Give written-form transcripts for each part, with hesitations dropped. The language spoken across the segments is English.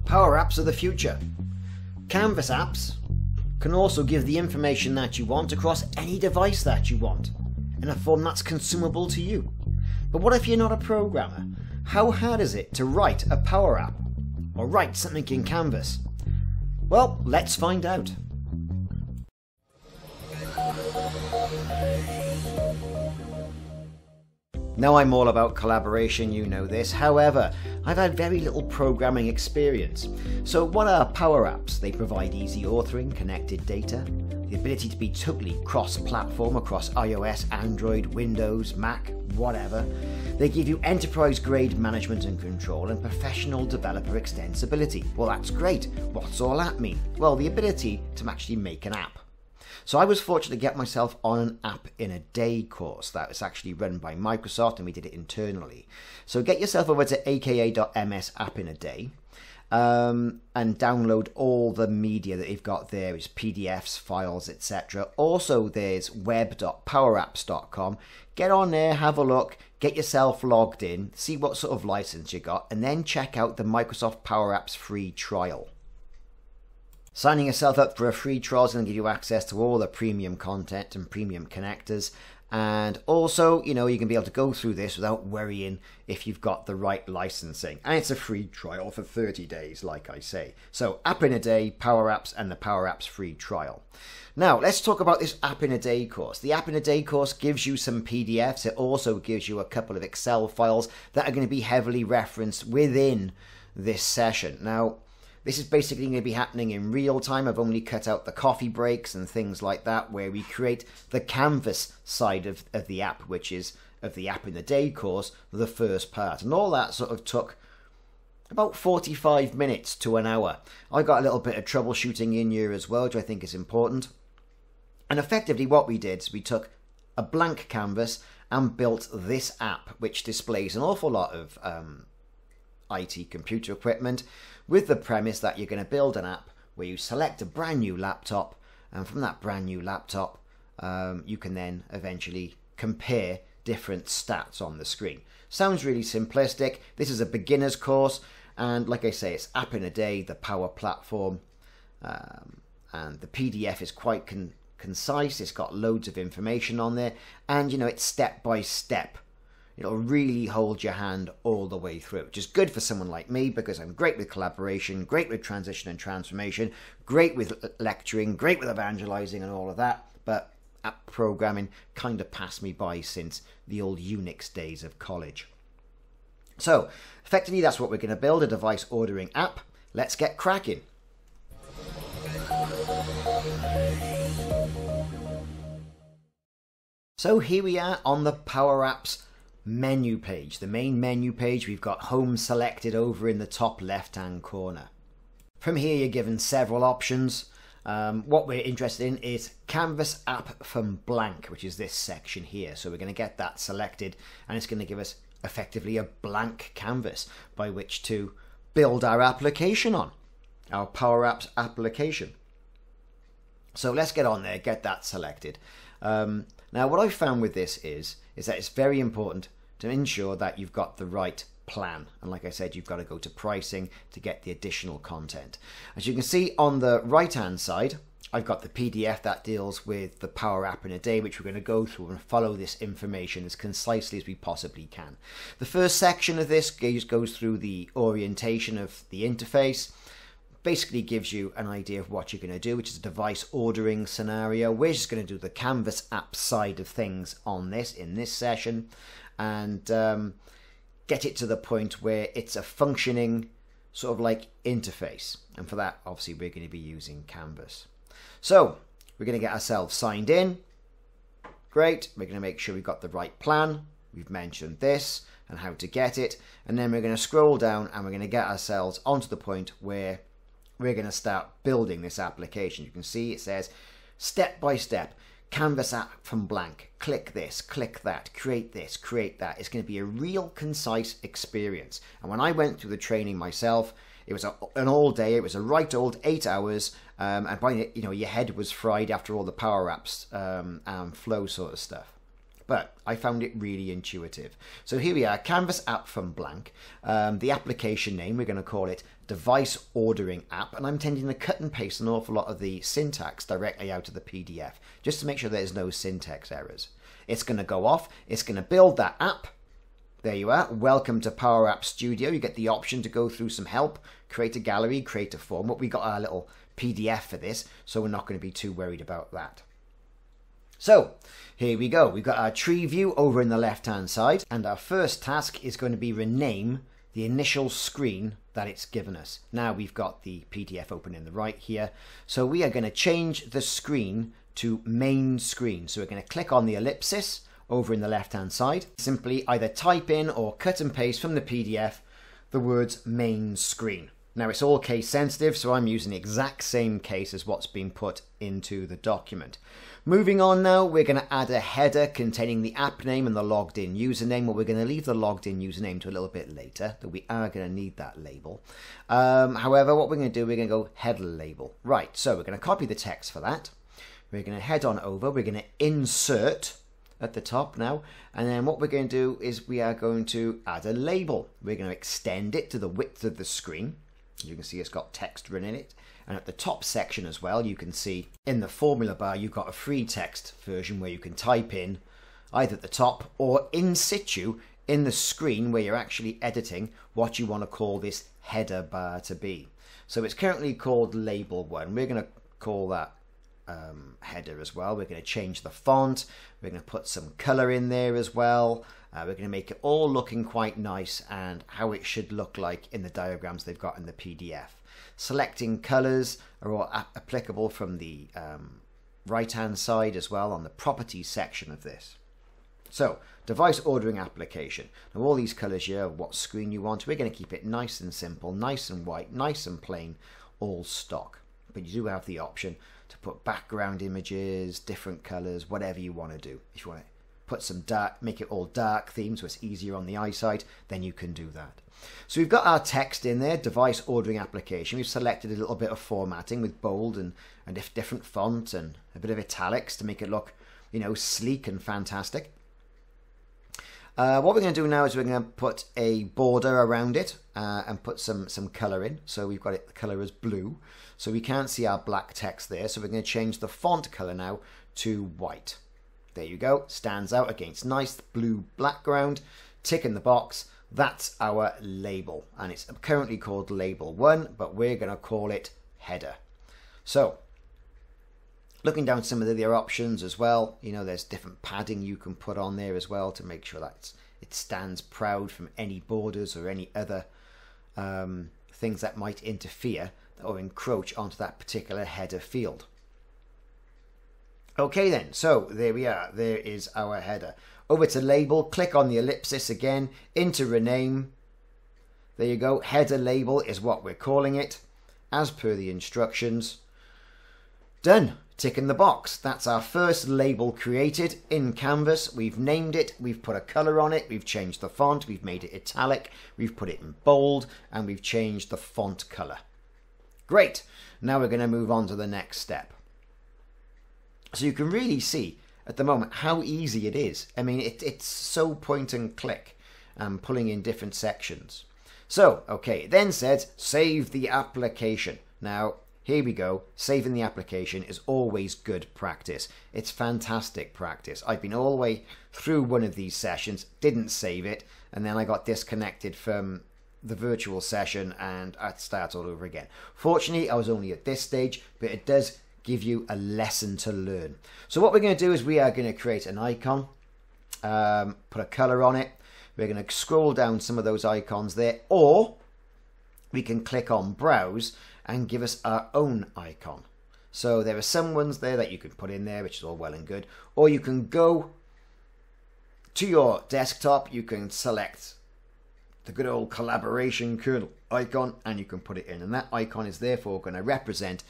Power apps are the future. Canvas apps can also give the information that you want across any device that you want, in a form that's consumable to you. But what if you're not a programmer? How hard is it to write a Power App? Or write something in Canvas? Well, let's find out. Now, I'm all about collaboration, you know this. However, I've had very little programming experience. So what are Power Apps? They provide easy authoring, connected data, the ability to be totally cross-platform across iOS, Android, Windows, Mac, whatever. They give you enterprise-grade management and control and professional developer extensibility. Well, that's great. What's all that mean? Well, the ability to actually make an app. So I was fortunate to get myself on an App in a Day course that was actually run by Microsoft, and we did it internally. So get yourself over to aka.ms App in a Day and download all the media that you've got there. It's PDFs, files, etc. Also, there's web.powerapps.com. Get on there, have a look, get yourself logged in, see what sort of license you got, and then check out the Microsoft Power Apps free trial. Signing yourself up for a free trial is going to give you access to all the premium content and premium connectors. And also, you know, you can be able to go through this without worrying if you've got the right licensing. And it's a free trial for 30 days, like I say. So, App in a Day, Power Apps, and the Power Apps free trial. Now, let's talk about this App in a Day course. The App in a Day course gives you some PDFs. It also gives you a couple of Excel files that are going to be heavily referenced within this session. Now, this is basically going to be happening in real time. I've only cut out the coffee breaks and things like that, where we create the Canvas side of the app, which is of the App in the Day course, the first part. And all that sort of took about 45 minutes to an hour. I got a little bit of troubleshooting in here as well, which I think is important. And effectively what we did is we took a blank canvas and built this app, which displays an awful lot of IT computer equipment, with the premise that you're going to build an app where you select a brand new laptop, and from that brand new laptop you can then eventually compare different stats on the screen. Sounds really simplistic. This is a beginner's course, and like I say, it's App in a Day, the Power Platform, and the PDF is quite concise. It's got loads of information on there, and you know, it's step by step. It'll really hold your hand all the way through, which is good for someone like me because I'm great with collaboration, great with transition and transformation, great with lecturing, great with evangelizing and all of that. But app programming kind of passed me by since the old Unix days of college. So effectively, that's what we're going to build, a device ordering app. Let's get cracking. So here we are on the Power Apps menu page, the main menu page. We've got home selected over in the top left hand corner. From here you're given several options. What we're interested in is Canvas app from blank, which is this section here. So we're going to get that selected, and it's going to give us effectively a blank canvas by which to build our application on, our Power Apps application. So let's get on there, get that selected. Now what I've found with this is that it's very important to ensure that you've got the right plan. And like I said, you've got to go to pricing to get the additional content. As you can see on the right hand side, I've got the PDF that deals with the Power App in a Day, which we're going to go through and follow this information as concisely as we possibly can. The first section of this goes through the orientation of the interface. Basically gives you an idea of what you're going to do, which is a device ordering scenario. We're just going to do the Canvas app side of things on this in this session, and get it to the point where it's a functioning sort of like interface. And for that, obviously, we're going to be using Canvas. So we're going to get ourselves signed in. Great. We're going to make sure we've got the right plan. We've mentioned this and how to get it, and then we're going to scroll down and we're going to get ourselves onto the point where we're going to start building this application. You can see it says step by step, Canvas app from blank, click this, click that, create this, create that. It's going to be a real concise experience. And when I went through the training myself, it was an all day, it was a right old 8 hours, and by your head was fried after all the Power Apps and flow sort of stuff. but I found it really intuitive. So here we are, Canvas app from blank. The application name, we're going to call it Device Ordering App, and I'm tending to cut and paste an awful lot of the syntax directly out of the PDF, just to make sure there's no syntax errors. It's going to go off, it's going to build that app. There you are, welcome to Powerapps Studio. You get the option to go through some help, create a gallery, create a form, but we got our little PDF for this, so we're not going to be too worried about that. So here we go, we've got our tree view over in the left hand side, and our first task is going to be rename the initial screen that it's given us. Now we've got the PDF open in the right here, so we are going to change the screen to main screen. So we're going to click on the ellipsis over in the left hand side, simply either type in or cut and paste from the PDF the words main screen. Now it's all case sensitive, so I'm using the exact same case as what's been put into the document. Moving on now, we're going to add a header containing the app name and the logged in username. Well, we're going to leave the logged in username to a little bit later, that we are going to need that label. However, what we're going to do, we're going to go header label. Right, so we're going to copy the text for that. We're going to head on over, we're going to insert at the top now, and then what we're going to do is we are going to add a label. We're going to extend it to the width of the screen. As you can see, it's got text written in it, and at the top section as well, you can see in the formula bar you've got a free text version where you can type in either at the top or in situ in the screen where you're actually editing what you want to call this header bar to be. So it's currently called label 1. We're going to call that header as well. We're going to change the font, we're going to put some color in there as well. We're going to make it all looking quite nice and how it should look like in the diagrams they've got in the PDF. Selecting colors are all applicable from the right hand side as well on the properties section of this. So device ordering application. Now all these colors here, what screen you want, we're going to keep it nice and simple, nice and white, nice and plain, all stock. But you do have the option to put background images, different colors, whatever you want to do. If you want to put some dark, make it all dark themes so it's easier on the eyesight, then you can do that. So we've got our text in there, device ordering application. We've selected a little bit of formatting with bold and different font and a bit of italics to make it look, you know, sleek and fantastic. What we're going to do now is we're going to put a border around it and put some color in. So we've got it, the color as blue, so we can't see our black text there. So we're going to change the font color now to white. There you go, stands out against nice blue background. Tick in the box, that's our label, and it's currently called label 1, but we're going to call it header. So looking down some of the other options as well, you know, there's different padding you can put on there as well to make sure that it stands proud from any borders or any other things that might interfere or encroach onto that particular header field. Okay then, so there we are, there is our header. Over to label, click on the ellipsis again, into rename. There you go, header label is what we're calling it, as per the instructions. Done, tick in the box. That's our first label created in Canvas. We've named it, we've put a color on it, we've changed the font, we've made it italic, we've put it in bold, and we've changed the font color. Great, now we're going to move on to the next step. So you can really see at the moment how easy it is. I mean, it's so point and click and pulling in different sections. So, okay, it then says save the application. Now, here we go. Saving the application is always good practice. It's fantastic practice. I've been all the way through one of these sessions, didn't save it, and then I got disconnected from the virtual session and I had to start all over again. Fortunately, I was only at this stage, but it does give you a lesson to learn. So what we're going to do is we are going to create an icon, put a color on it. We're going to scroll down some of those icons there, or we can click on browse and give us our own icon. So there are some ones there that you can put in there, which is all well and good, or you can go to your desktop, you can select the good old collaboration kernel icon and you can put it in, and that icon is therefore going to represent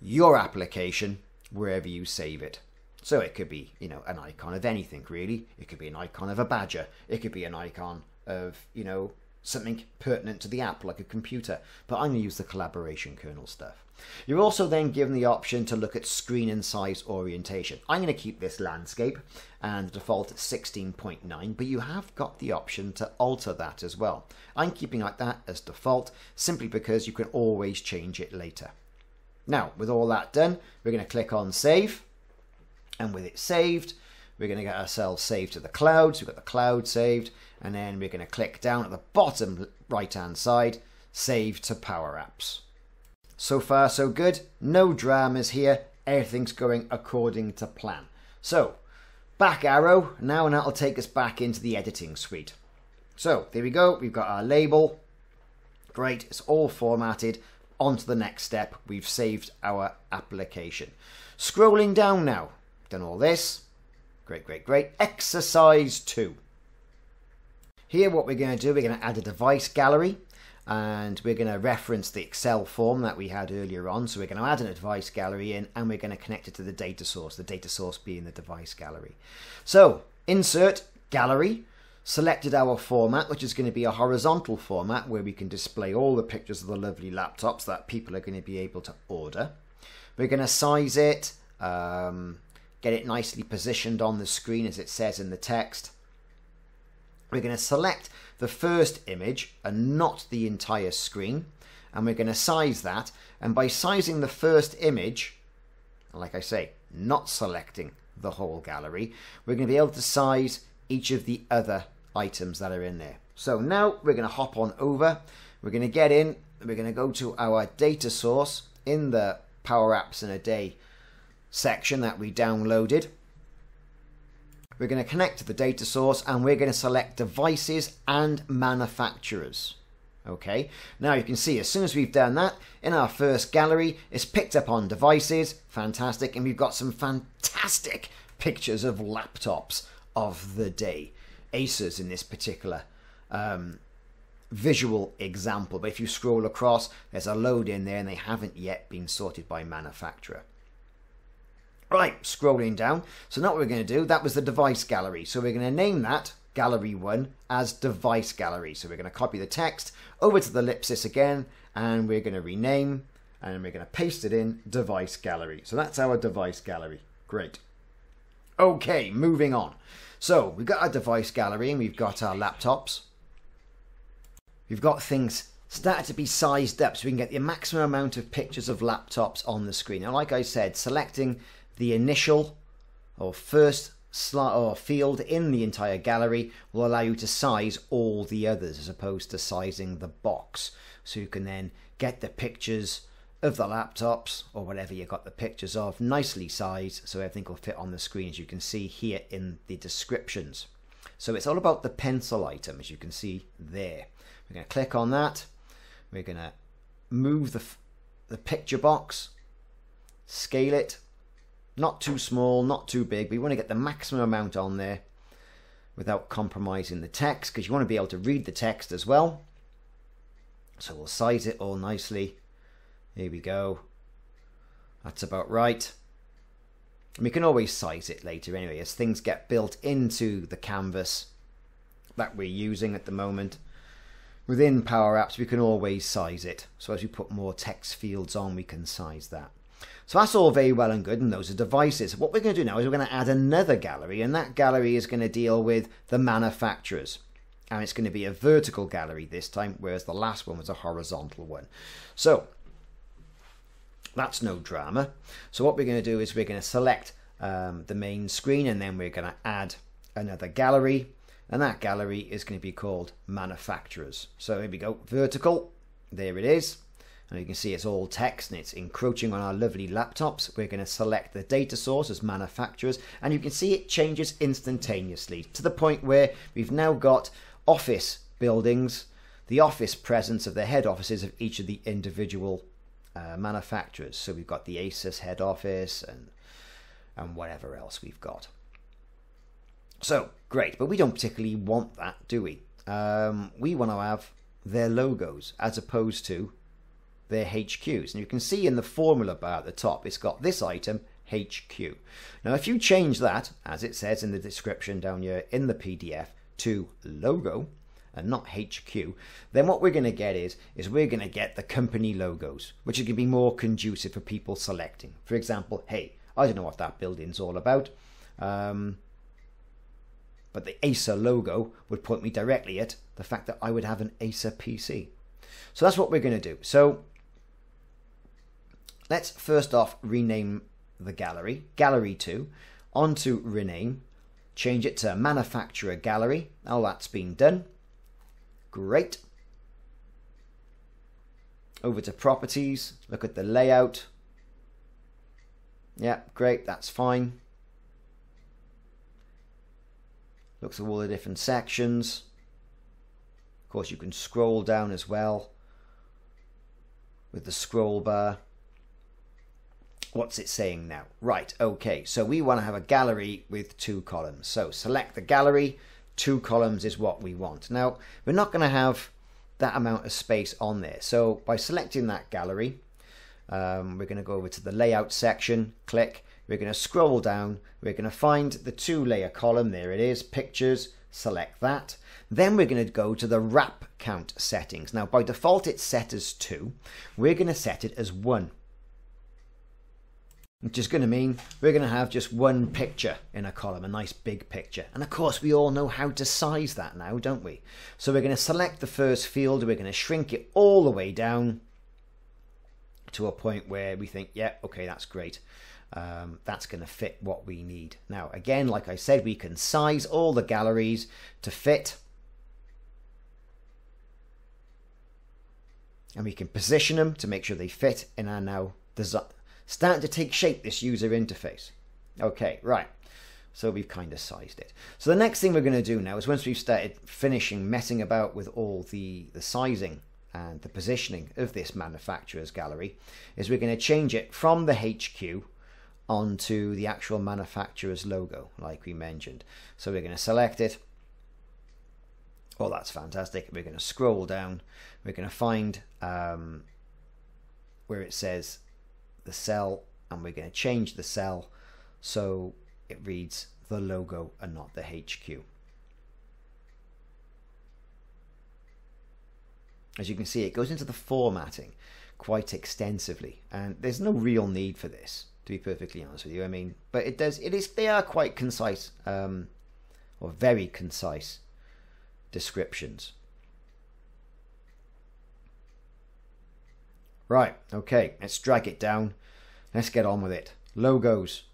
your application wherever you save it. So it could be, you know, an icon of anything really. It could be an icon of a badger. It could be an icon of, you know, something pertinent to the app like a computer, but I'm going to use the collaboration kernel stuff. You're also then given the option to look at screen and size orientation. I'm going to keep this landscape and the default at 16.9, but you have got the option to alter that as well. I'm keeping like that as default simply because you can always change it later. Now, with all that done, we're going to click on save, and with it saved, we're going to get ourselves saved to the cloud. So we've got the cloud saved, and then we're going to click down at the bottom right-hand side, save to Powerapps. So far, so good. No dramas here. Everything's going according to plan. So, back arrow now, and that'll take us back into the editing suite. So, there we go. We've got our label. Great. It's all formatted. On to the next step. We've saved our application. Scrolling down now. Done all this. Great, great, great. Exercise 2. Here, what we're going to do, we're going to add a device gallery. And we're going to reference the Excel form that we had earlier on. So we're going to add a device gallery in, and we're going to connect it to the data source being the device gallery. So insert gallery, selected our format, which is going to be a horizontal format where we can display all the pictures of the lovely laptops that people are going to be able to order. We're going to size it, get it nicely positioned on the screen as it says in the text. We're going to select the first image and not the entire screen, and we're going to size that, and by sizing the first image, like I say, not selecting the whole gallery, we're going to be able to size each of the other items that are in there. So now we're going to hop on over, we're going to get in, we're going to go to our data source in the Powerapps in a Day section that we downloaded. We're going to connect to the data source, and we're going to select devices and manufacturers. Okay, now you can see as soon as we've done that, in our first gallery, it's picked up on devices, fantastic, and we've got some fantastic pictures of laptops of the day. Asus in this particular visual example, but if you scroll across, there's a load in there and they haven't yet been sorted by manufacturer. Right, scrolling down. So now what we're going to do, that was the device gallery. So we're going to name that gallery 1 as device gallery. So we're going to copy the text over to the ellipsis again, and we're going to rename, and we're going to paste it in device gallery. So that's our device gallery. Great. Okay, moving on. So we've got our device gallery and we've got our laptops. We've got things started to be sized up so we can get the maximum amount of pictures of laptops on the screen. Now, like I said, selecting the initial or first slot or field in the entire gallery will allow you to size all the others as opposed to sizing the box. So you can then get the pictures of the laptops or whatever you got the pictures of nicely sized so everything will fit on the screen, as you can see here in the descriptions. So it's all about the pencil item, as you can see there. We're going to click on that. We're going to move the picture box, scale it. Not too small, not too big. We want to get the maximum amount on there without compromising the text, because you want to be able to read the text as well. So we'll size it all nicely. Here we go. That's about right. And we can always size it later anyway, as things get built into the canvas that we're using at the moment. Within Powerapps, we can always size it. So as we put more text fields on, we can size that. So that's all very well and good, and those are devices. What we're going to do now is we're going to add another gallery, and that gallery is going to deal with the manufacturers. And it's going to be a vertical gallery this time, whereas the last one was a horizontal one. So that's no drama. So what we're going to do is we're going to select the main screen, and then we're going to add another gallery, and that gallery is going to be called manufacturers. So here we go, vertical, there it is. And you can see it's all text and it's encroaching on our lovely laptops. We're going to select the data source as manufacturers, and you can see it changes instantaneously to the point where we've now got office buildings, the office presence of the head offices of each of the individual manufacturers. So we've got the Asus head office and whatever else we've got. So great, but we don't particularly want that, do we? We want to have their logos as opposed to their HQs. And you can see in the formula bar at the top, it's got this item, HQ. Now, if you change that, as it says in the description down here in the PDF, to logo, and not HQ, then what we're going to get is we're going to get the company logos, which are going to be more conducive for people selecting. For example, hey, I don't know what that building's all about, but the Acer logo would point me directly at the fact that I would have an Acer PC. So that's what we're going to do. So let's first off rename the gallery, Gallery 2, onto rename, change it to Manufacturer Gallery. Oh, that's been done. Great. Over to Properties, look at the layout. Yeah, great, that's fine. Looks at all the different sections. Of course, you can scroll down as well with the scroll bar. What's it saying now? Right, okay, so we want to have a gallery with 2 columns. So select the gallery, 2 columns is what we want. Now, we're not going to have that amount of space on there. So by selecting that gallery, we're going to go over to the layout section, click, we're going to scroll down, we're going to find the 2-layer column, there it is, pictures, select that. Then we're going to go to the wrap count settings. Now by default it's set as 2, we're going to set it as 1. Which is going to mean we're going to have just 1 picture in a column, a nice big picture. And of course we all know how to size that now, don't we? So we're going to select the first field, we're going to shrink it all the way down to a point where we think, yeah, okay, that's great. That's going to fit what we need. Now again, like I said, we can size all the galleries to fit. And we can position them to make sure they fit in our now design. Starting to take shape, this user interface. Okay, right. So we've kind of sized it. So the next thing we're going to do now is once we've started messing about with all the sizing and the positioning of this manufacturer's gallery, is we're going to change it from the HQ onto the actual manufacturer's logo, like we mentioned. So we're going to select it. Oh, that's fantastic. We're going to scroll down. We're going to find where it says the cell, and we're going to change the cell so it reads the logo and not the HQ. As you can see, it goes into the formatting quite extensively, and there's no real need for this, to be perfectly honest with you. I mean, but they are quite concise, or very concise descriptions. Right, okay, let's drag it down. Let's get on with it. Logos.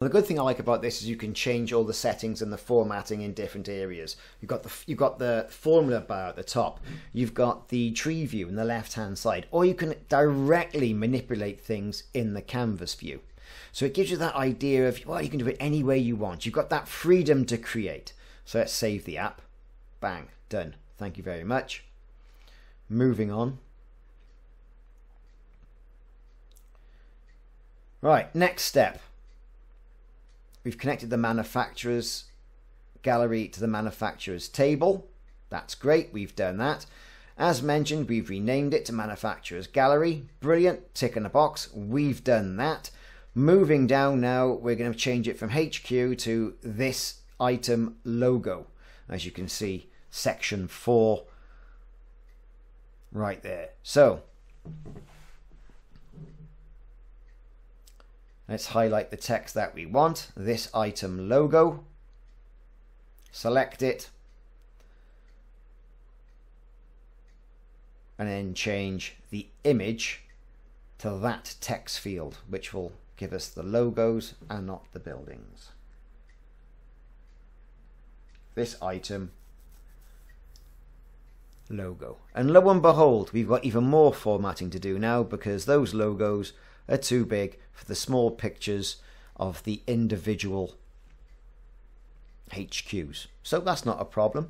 The good thing I like about this is you can change all the settings and the formatting in different areas. You've got the formula bar at the top. You've got the tree view in the left-hand side, or you can directly manipulate things in the canvas view. So it gives you that idea of, well, you can do it any way you want. You've got that freedom to create. So let's save the app. Bang, done. Thank you very much. Moving on. Right, next step. We've connected the manufacturer's gallery to the manufacturer's table. That's great, we've done that. As mentioned, we've renamed it to manufacturer's gallery. Brilliant, tick in the box, we've done that. Moving down now, we're going to change it from HQ to this item logo. As you can see, section 4 right there. So let's highlight the text that we want, this item logo, select it, and then change the image to that text field, which will give us the logos and not the buildings. This item logo. And lo and behold, we've got even more formatting to do now, because those logos are too big for the small pictures of the individual HQs. So that's not a problem.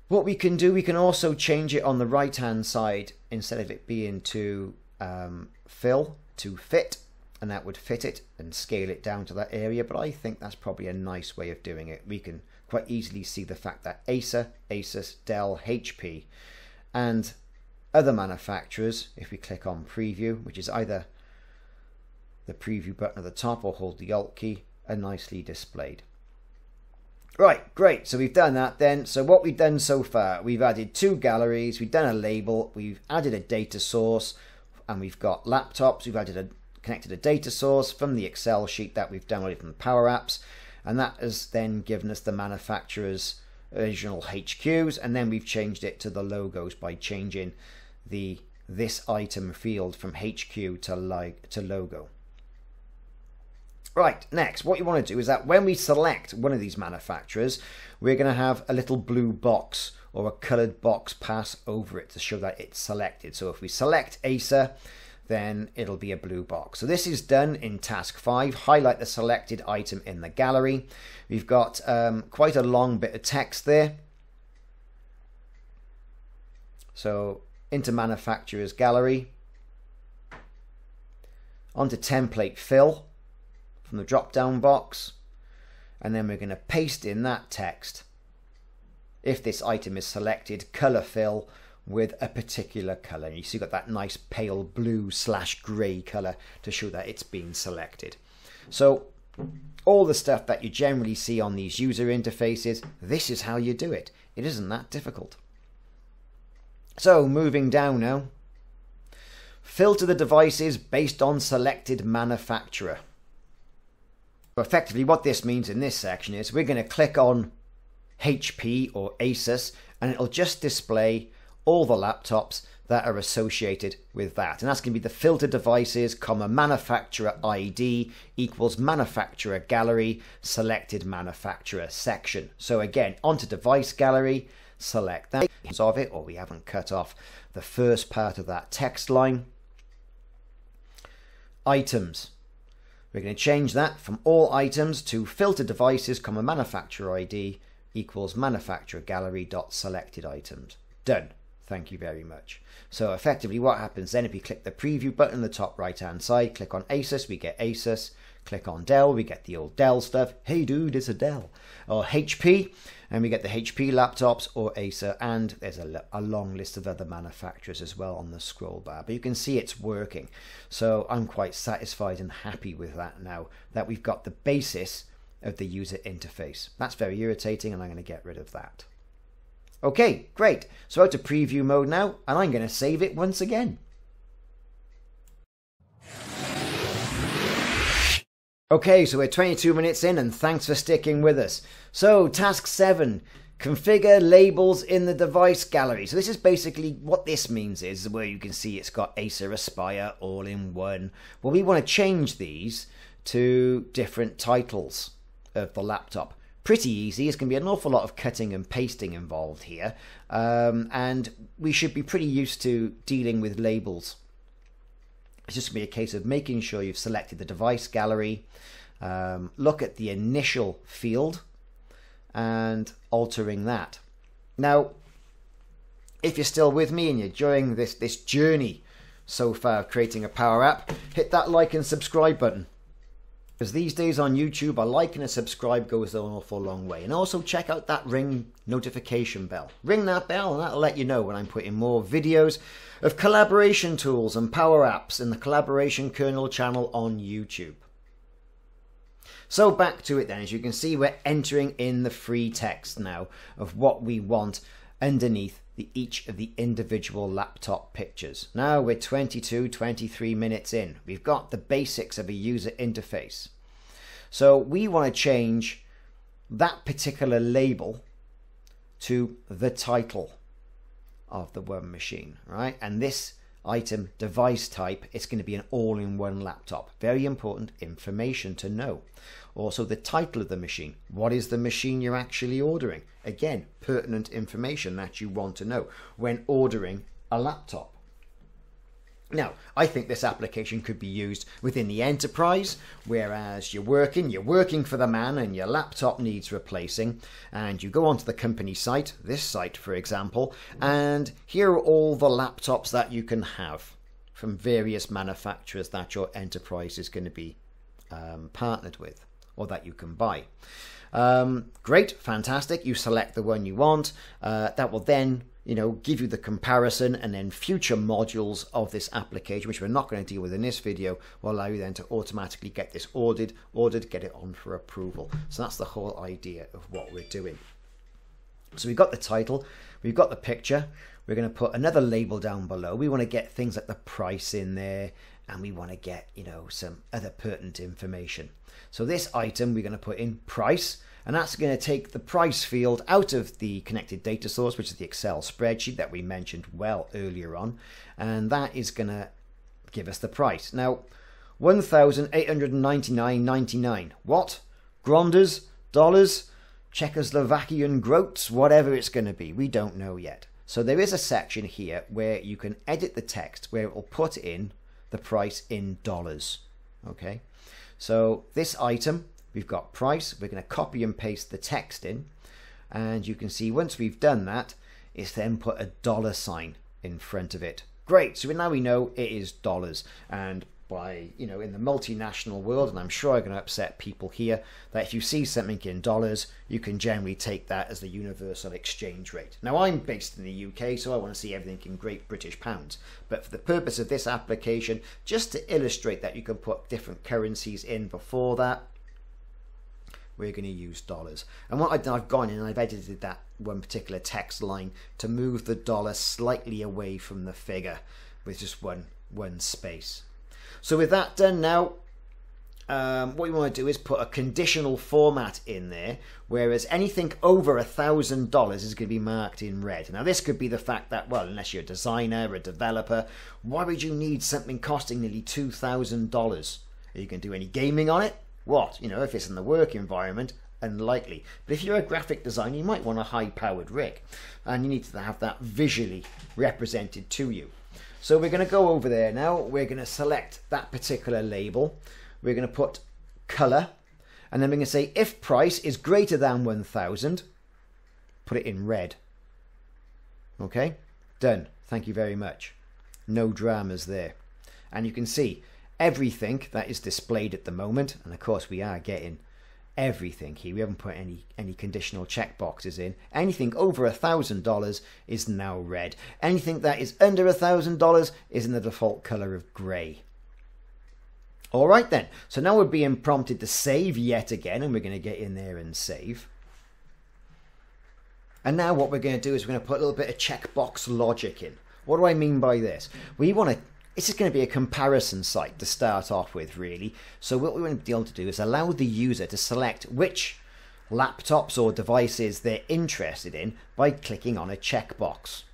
What we can do, we can also change it on the right hand side, instead of it being to fill, to fit, and that would fit it and scale it down to that area. But I think that's probably a nice way of doing it. We can quite easily see the fact that Acer, Asus, Dell, HP and other manufacturers, if we click on preview, which is either the preview button at the top or hold the Alt key, are nicely displayed. Right, great. So we've done that then. So what we've done so far, we've added 2 galleries, we've done a label, we've added a data source, and we've got laptops. We've connected a data source from the Excel sheet that we've downloaded from the Powerapps, and that has then given us the manufacturer's original HQs, and then we've changed it to the logos by changing this item field from HQ to logo. Right, next, what you want to do is that when we select one of these manufacturers, we're going to have a little blue box or a coloured box pass over it to show that it's selected. So if we select Acer, then it'll be a blue box. So this is done in task 5. Highlight the selected item in the gallery. We've got quite a long bit of text there. So into manufacturer's gallery, onto template fill from the drop down box, and then we're going to paste in that text. If this item is selected, color fill with a particular color. You see, you've got that nice pale blue / grey color to show that it's been selected. So all the stuff that you generally see on these user interfaces, this is how you do it. It isn't that difficult. So moving down now, filter the devices based on selected manufacturer. Effectively what this means in this section is we're going to click on HP or Asus, and it'll just display all the laptops that are associated with that. And that's going to be the filter devices, manufacturer ID equals manufacturer gallery, selected manufacturer section. So again, onto device gallery, select that of it, or we haven't cut off the first part of that text line. Items. We're going to change that from all items to filter devices, manufacturer ID equals manufacturer gallery dot selected items. Done. Thank you very much. So effectively what happens then, if we click the preview button in the top right hand side, click on Asus, we get Asus. Click on Dell, we get the old Dell stuff. Hey dude, it's a Dell. Or HP, and we get the HP laptops, or Acer, and there's a long list of other manufacturers as well on the scroll bar. But you can see it's working. So I'm quite satisfied and happy with that now, that we've got the basis of the user interface. That's very irritating, and I'm going to get rid of that. Okay, great. So out to preview mode now, and I'm going to save it once again. Okay, so we're 22 minutes in, and thanks for sticking with us. So task 7, configure labels in the device gallery. So this is basically what this means is where you can see it's got Acer Aspire all in one. Well, we want to change these to different titles of the laptop. Pretty easy. It's going to be an awful lot of cutting and pasting involved here, and we should be pretty used to dealing with labels. It's just going to be a case of making sure you've selected the device gallery, look at the initial field and altering that. Now, if you're still with me and you're enjoying this journey so far of creating a Power App, hit that like and subscribe button. Because these days on YouTube, a like and a subscribe goes an awful long way. And also check out that ring notification bell. Ring that bell and that'll let you know when I'm putting more videos of collaboration tools and Power Apps in the Collaboration Kernel channel on YouTube. So back to it then. As you can see, we're entering in the free text now of what we want underneath each of the individual laptop pictures. Now we're 23 minutes in. We've got the basics of a user interface. So we want to change that particular label to the title of the one machine, right? And this item device type, it's going to be an all-in-one laptop. Very important information to know. Also the title of the machine. What is the machine you're actually ordering? Again, pertinent information that you want to know when ordering a laptop. Now, I think this application could be used within the enterprise, whereas you're working for the man and your laptop needs replacing, and you go onto the company site, this site for example, and here are all the laptops that you can have from various manufacturers that your enterprise is going to be partnered with, or that you can buy. Great, fantastic. You select the one you want. That will then give you the comparison, and then future modules of this application, which we're not going to deal with in this video, will allow you then to automatically get this ordered, get it on for approval. So that's the whole idea of what we're doing. So we've got the title, we've got the picture, we're going to put another label down below. We want to get things like the price in there, and we want to get, some other pertinent information. So this item we're going to put in price, and that's going to take the price field out of the connected data source, which is the Excel spreadsheet that we mentioned well earlier on, and that is going to give us the price. Now, 1,899.99. What? Gronders? Dollars? Czechoslovakian groats? Whatever it's going to be. We don't know yet. So there is a section here where you can edit the text, where it will put in the price in dollars. Okay, so this item, we've got price. We're going to copy and paste the text in, and you can see once we've done that, it's then put a $sign in front of it. Great, so now we know it is dollars. And by, in the multinational world, and I'm sure I'm going to upset people here, that if you see something in dollars, you can generally take that as the universal exchange rate. Now, I'm based in the UK, so I want to see everything in Great British pounds. But for the purpose of this application, just to illustrate that you can put different currencies in before that, we're going to use dollars. And what I've done, I've gone in and I've edited that one particular text line to move the dollar slightly away from the figure with just one space. So with that done now, what we want to do is put a conditional format in there, whereas anything over $1,000 is going to be marked in red. Now this could be the fact that, well, unless you're a designer or a developer, why would you need something costing nearly $2,000? Are you going to do any gaming on it? What? If it's in the work environment, unlikely. But if you're a graphic designer, you might want a high-powered rig, and you need to have that visually represented to you. So we're going to go over there now. We're going to select that particular label. We're going to put color, and then we're going to say if price is greater than 1,000, put it in red. Okay, done. Thank you very much. No dramas there. And you can see everything that is displayed at the moment, and of course we are getting everything here. We haven't put any conditional checkboxes in. Anything over $1,000 is now red. Anything that is under $1,000 is in the default color of gray. All right then, so now we're being prompted to save yet again, and we're going to get in there and save. And now what we're going to do is we're going to put a little bit of checkbox logic in. What do I mean by this? This is going to be a comparison site to start off with, really. So what we want to be able to do is allow the user to select which laptops or devices they're interested in by clicking on a checkbox.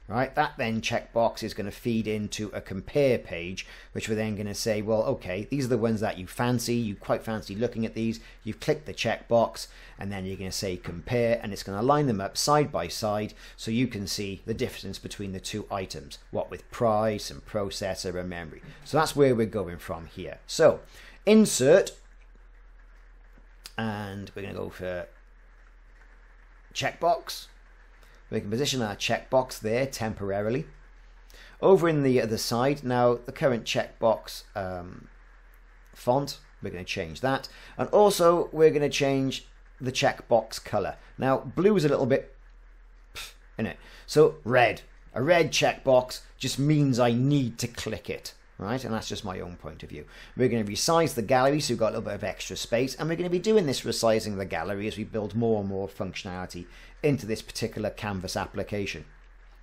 Right? That then checkbox is going to feed into a compare page, which we're then going to say, well, okay, these are the ones that you fancy. You quite fancy looking at these. You've clicked the checkbox, and then you're going to say compare, and it's going to line them up side by side so you can see the difference between the two items, what with price and processor and memory. So that's where we're going from here. So insert, and we're going to go for checkbox. We can position our checkbox there temporarily. Over in the other side, now the current checkbox font, we're going to change that. And also we're going to change the checkbox color. Now blue is a little bit, in it. So red. A red checkbox just means I need to click it. Right, and that's just my own point of view. We're going to resize the gallery so we've got a little bit of extra space, and we're going to be doing this resizing the gallery as we build more and more functionality into this particular Canvas application.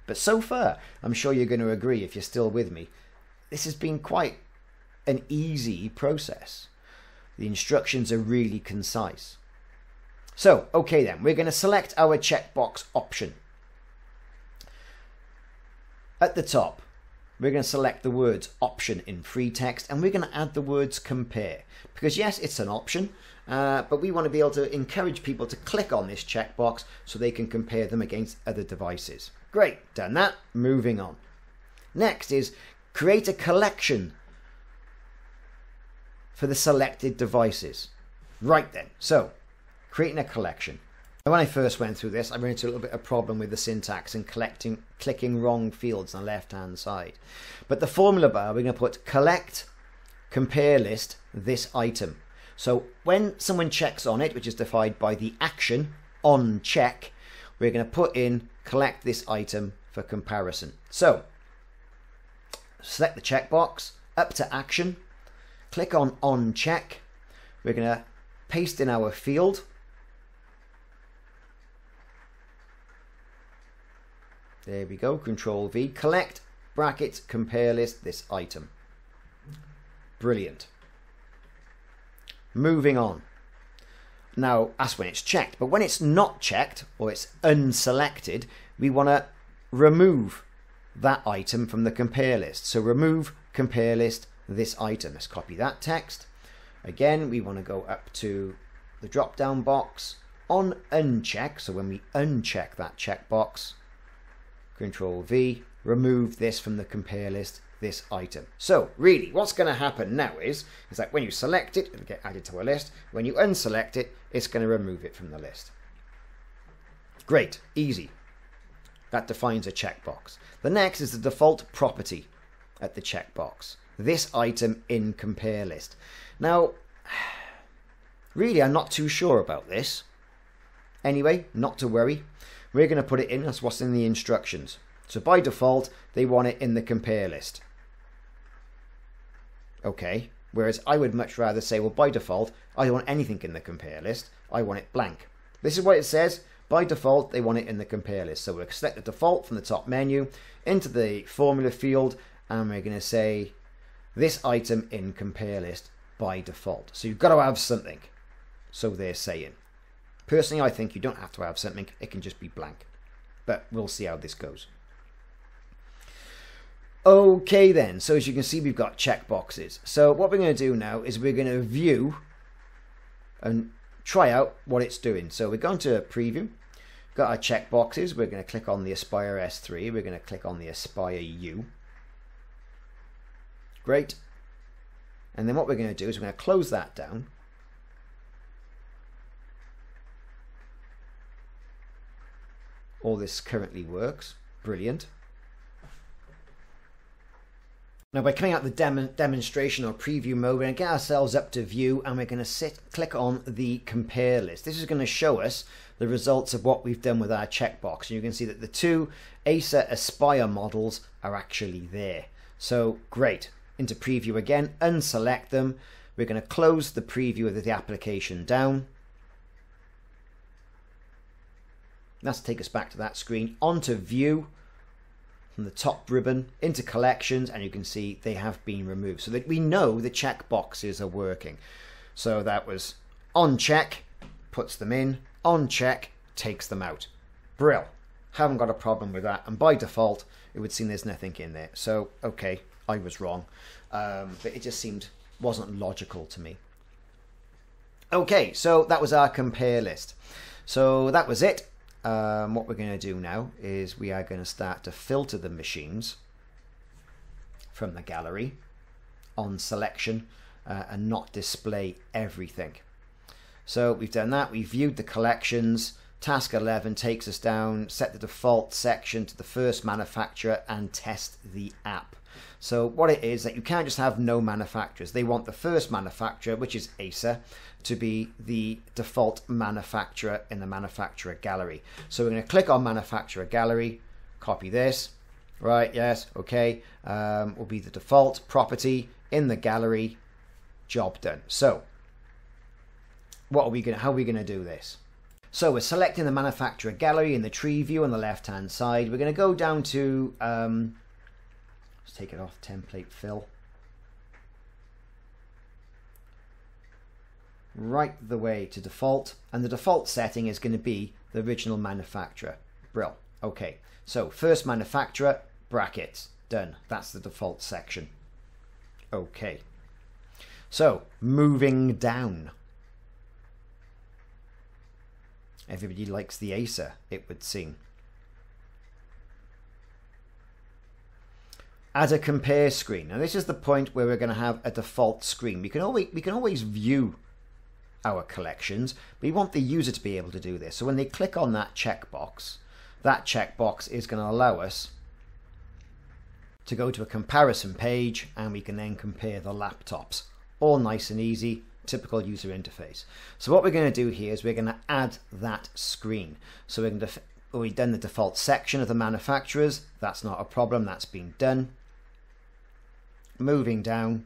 But so far, I'm sure you're going to agree, if you're still with me, this has been quite an easy process. The instructions are really concise. So, okay then, we're going to select our checkbox option. At the top, we're going to select the words option in free text, and we're going to add the words compare. Because yes, it's an option, but we want to be able to encourage people to click on this checkbox so they can compare them against other devices. Great, done that, moving on. Next is create a collection for the selected devices. Right then, so creating a collection. When I first went through this, I ran into a little bit of problem with the syntax and clicking wrong fields on the left-hand side. But the formula bar, we're going to put collect, compare list, this item. So when someone checks on it, which is defined by the action on check, we're going to put in collect this item for comparison. So select the checkbox, up to action, click on check. We're going to paste in our field. There we go, Control V, collect, brackets, compare list, this item. Brilliant. Moving on. Now, that's when it's checked, but when it's not checked, or it's unselected, we want to remove that item from the compare list. So remove compare list, this item. Let's copy that text. Again, we want to go up to the drop down box on uncheck. So when we uncheck that checkbox, Control V, remove this from the compare list, this item. So really what's going to happen now is that when you select it, it'll get added to a list. When you unselect it, it's going to remove it from the list. Great, easy. That defines a checkbox. The next is the default property at the checkbox. This item in compare list. Now, really I'm not too sure about this. Anyway, not to worry. We're going to put it in, that's what's in the instructions. So by default, they want it in the compare list. Okay, whereas I would much rather say, well, by default, I don't want anything in the compare list. I want it blank. This is what it says. By default, they want it in the compare list. So we'll select the default from the top menu into the formula field, and we're going to say this item in compare list by default. So you've got to have something. So they're saying. Personally, I think you don't have to have something. It can just be blank. But we'll see how this goes. Okay then, so as you can see, we've got checkboxes. So what we're going to do now is we're going to view and try out what it's doing. So we're going to preview. We've got our checkboxes. We're going to click on the Aspire S3. We're going to click on the Aspire U. Great. And then what we're going to do is we're going to close that down. All this currently works. Brilliant. Now by coming out the demonstration or preview mode, we're going to get ourselves up to view and we're going to click on the compare list. This is going to show us the results of what we've done with our checkbox. And you can see that the two Acer Aspire models are actually there. So great. Into preview again, unselect them. We're going to close the preview of the application down. That's to take us back to that screen, onto view from the top ribbon, into collections, and you can see they have been removed so that we know the checkboxes are working. So that was on check, puts them in, on check, takes them out. Brill. Haven't got a problem with that, and by default it would seem there's nothing in there. So okay, I was wrong, but it just wasn't logical to me. Okay, so that was our compare list. So that was it. What we're going to do now is we are going to start to filter the machines from the gallery on selection and not display everything. So we've done that. We've viewed the collections. Task 11 takes us down, set the default section to the first manufacturer and test the app. So what it is that you can't just have no manufacturers. They want the first manufacturer, which is Acer, to be the default manufacturer in the manufacturer gallery. So we're going to click on manufacturer gallery, copy this, right? Yes, okay. Will be the default property in the gallery. Job done. So how are we going to do this? So we're selecting the manufacturer gallery in the tree view on the left hand side. We're going to go down to let's take it off, template fill. Right the way to default, and the default setting is going to be the original manufacturer. Brill. Okay, so first manufacturer, brackets, done. That's the default section. Okay, so moving down. Everybody likes the Acer, it would seem. Add a compare screen. Now this is the point where we're going to have a default screen. We can always view our collections, but we want the user to be able to do this. So when they click on that checkbox is going to allow us to go to a comparison page, and we can then compare the laptops. All nice and easy, typical user interface. So what we're going to do here is we're going to add that screen. So we're going to already done the default section of the manufacturers. That's not a problem, that's been done. Moving down,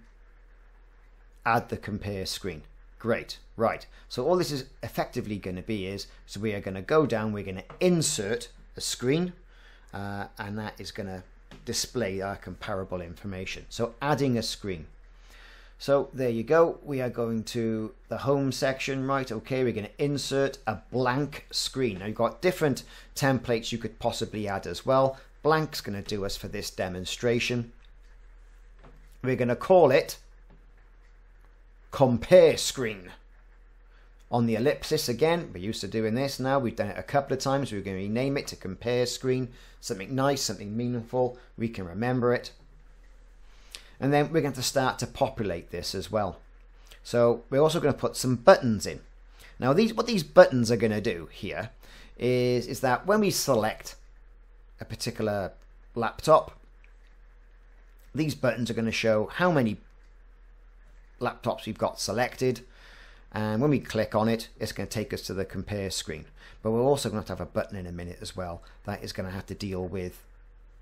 add the compare screen. Great, right. So all this is effectively going to be is, so we are going to go down, we're going to insert a screen, and that is going to display our comparable information. So adding a screen. So there you go. We are going to the home section, right? Okay, we're going to insert a blank screen. Now you've got different templates you could possibly add as well. Blank's going to do us for this demonstration. We're going to call it compare screen. On the ellipsis again, we're used to doing this now. We've done it a couple of times. We're going to rename it to compare screen. Something nice, something meaningful. We can remember it. And then we're going to start to populate this as well. So we're also going to put some buttons in. Now what these buttons are going to do here is that when we select a particular laptop, these buttons are going to show how many laptops we've got selected. And when we click on it, it's going to take us to the compare screen. But we're also going to have a button in a minute as well that is going to have to deal with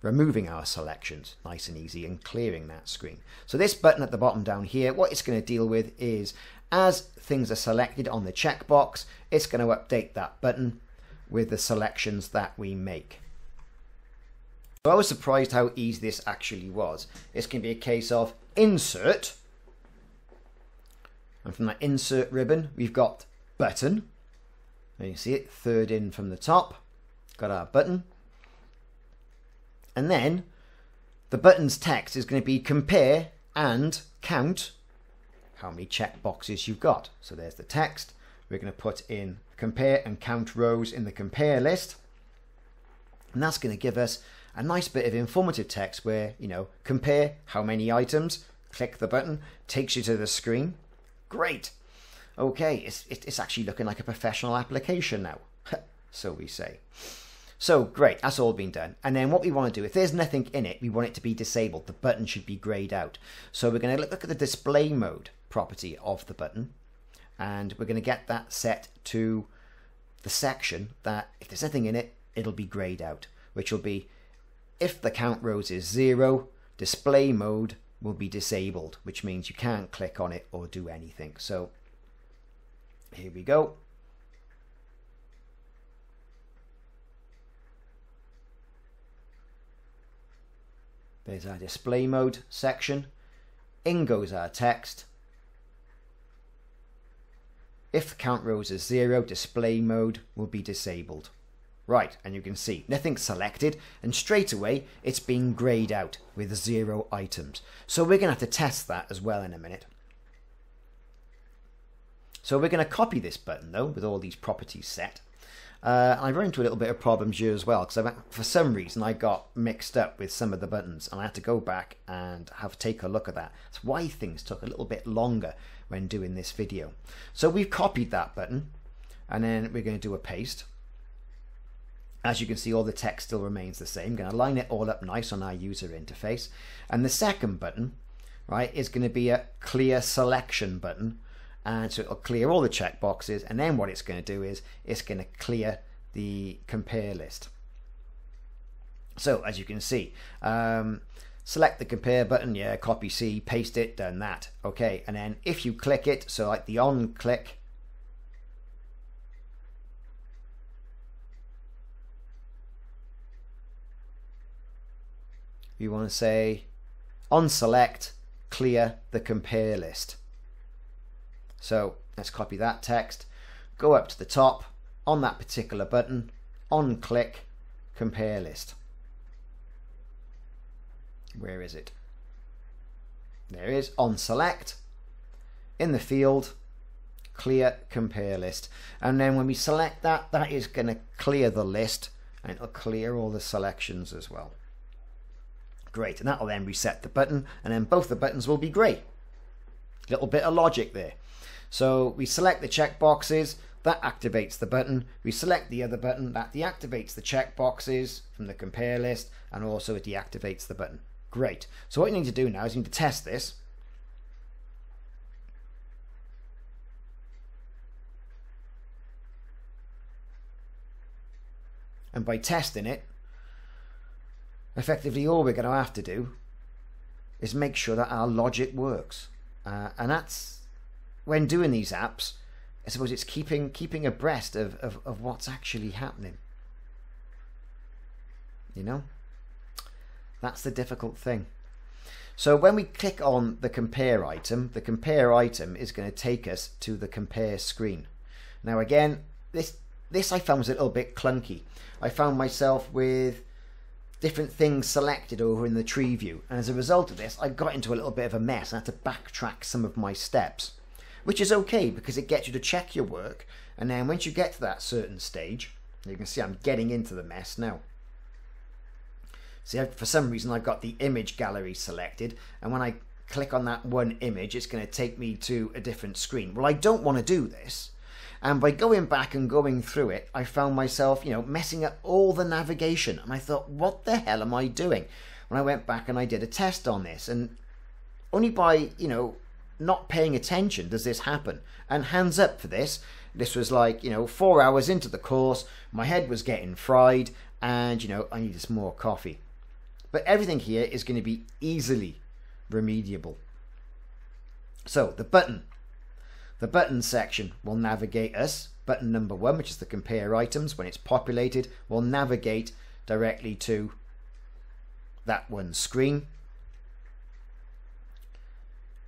removing our selections, nice and easy, and clearing that screen. So this button at the bottom down here, what it's going to deal with is, as things are selected on the checkbox, it's going to update that button with the selections that we make. So I was surprised how easy this actually was. It's going to be a case of insert, and from that insert ribbon, we've got button. There you see it, third in from the top, got our button. And then the button's text is going to be compare and count how many checkboxes you've got. So there's the text. We're going to put in compare and count rows in the compare list. And that's going to give us a nice bit of informative text where, you know, compare how many items, click the button, takes you to the screen. Great. Okay, it's actually looking like a professional application now, so we say. So great, that's all been done. And then what we want to do, if there's nothing in it, we want it to be disabled. The button should be grayed out. So we're going to look at the display mode property of the button, and we're going to get that set to the section that if there's nothing in it, it'll be grayed out, which will be if the count rows is 0, display mode will be disabled, which means you can't click on it or do anything. So here we go. There's our display mode section. In goes our text. If the count rows is 0, display mode will be disabled. Right, and you can see nothing's selected, and straight away it's been grayed out with 0 items. So we're going to have to test that as well in a minute. So we're going to copy this button though with all these properties set. I run into a little bit of problems here as well because for some reason I got mixed up with some of the buttons and I had to go back and take a look at that. That's why things took a little bit longer when doing this video. So we've copied that button and then we're going to do a paste. As you can see, all the text still remains the same. I'm going to line it all up nice on our user interface. And the second button, right, is going to be a clear selection button. And so it'll clear all the checkboxes, and then what it's going to do is it's going to clear the compare list. So as you can see, select the compare button, yeah, copy C, paste it, done that. Okay, and then if you click it, so like the on click, you want to say on select, clear the compare list. So let's copy that text, go up to the top, on that particular button, on click, compare list. Where is it? There it is, on select, in the field, clear compare list. And then when we select that, that is going to clear the list and it'll clear all the selections as well. Great, and that'll then reset the button and then both the buttons will be grey. Little bit of logic there. So we select the checkboxes, that activates the button. We select the other button, that deactivates the checkboxes from the compare list, and also it deactivates the button. Great. So what you need to do now is you need to test this. And by testing it, effectively all we're going to have to do is make sure that our logic works. And that's, when doing these apps, I suppose it's keeping abreast of what's actually happening. You know? That's the difficult thing. So when we click on the compare item is going to take us to the compare screen. Now again, this I found was a little bit clunky. I found myself with different things selected over in the tree view, and as a result of this I got into a little bit of a mess. I had to backtrack some of my steps, which is okay because it gets you to check your work, and then once you get to that certain stage, you can see I'm getting into the mess now. See, for some reason I've got the image gallery selected, and when I click on that one image it's going to take me to a different screen. Well, I don't want to do this, and by going back and going through it I found myself, you know, messing up all the navigation, and I thought, what the hell am I doing? When I went back and I did a test on this, and only by, you know, not paying attention does this happen. And hands up for this. This was like, you know, 4 hours into the course, my head was getting fried, and, you know, I needed some more coffee. But everything here is going to be easily remediable. So the button section will navigate us. Button number 1, which is the compare items, when it's populated, will navigate directly to that one screen,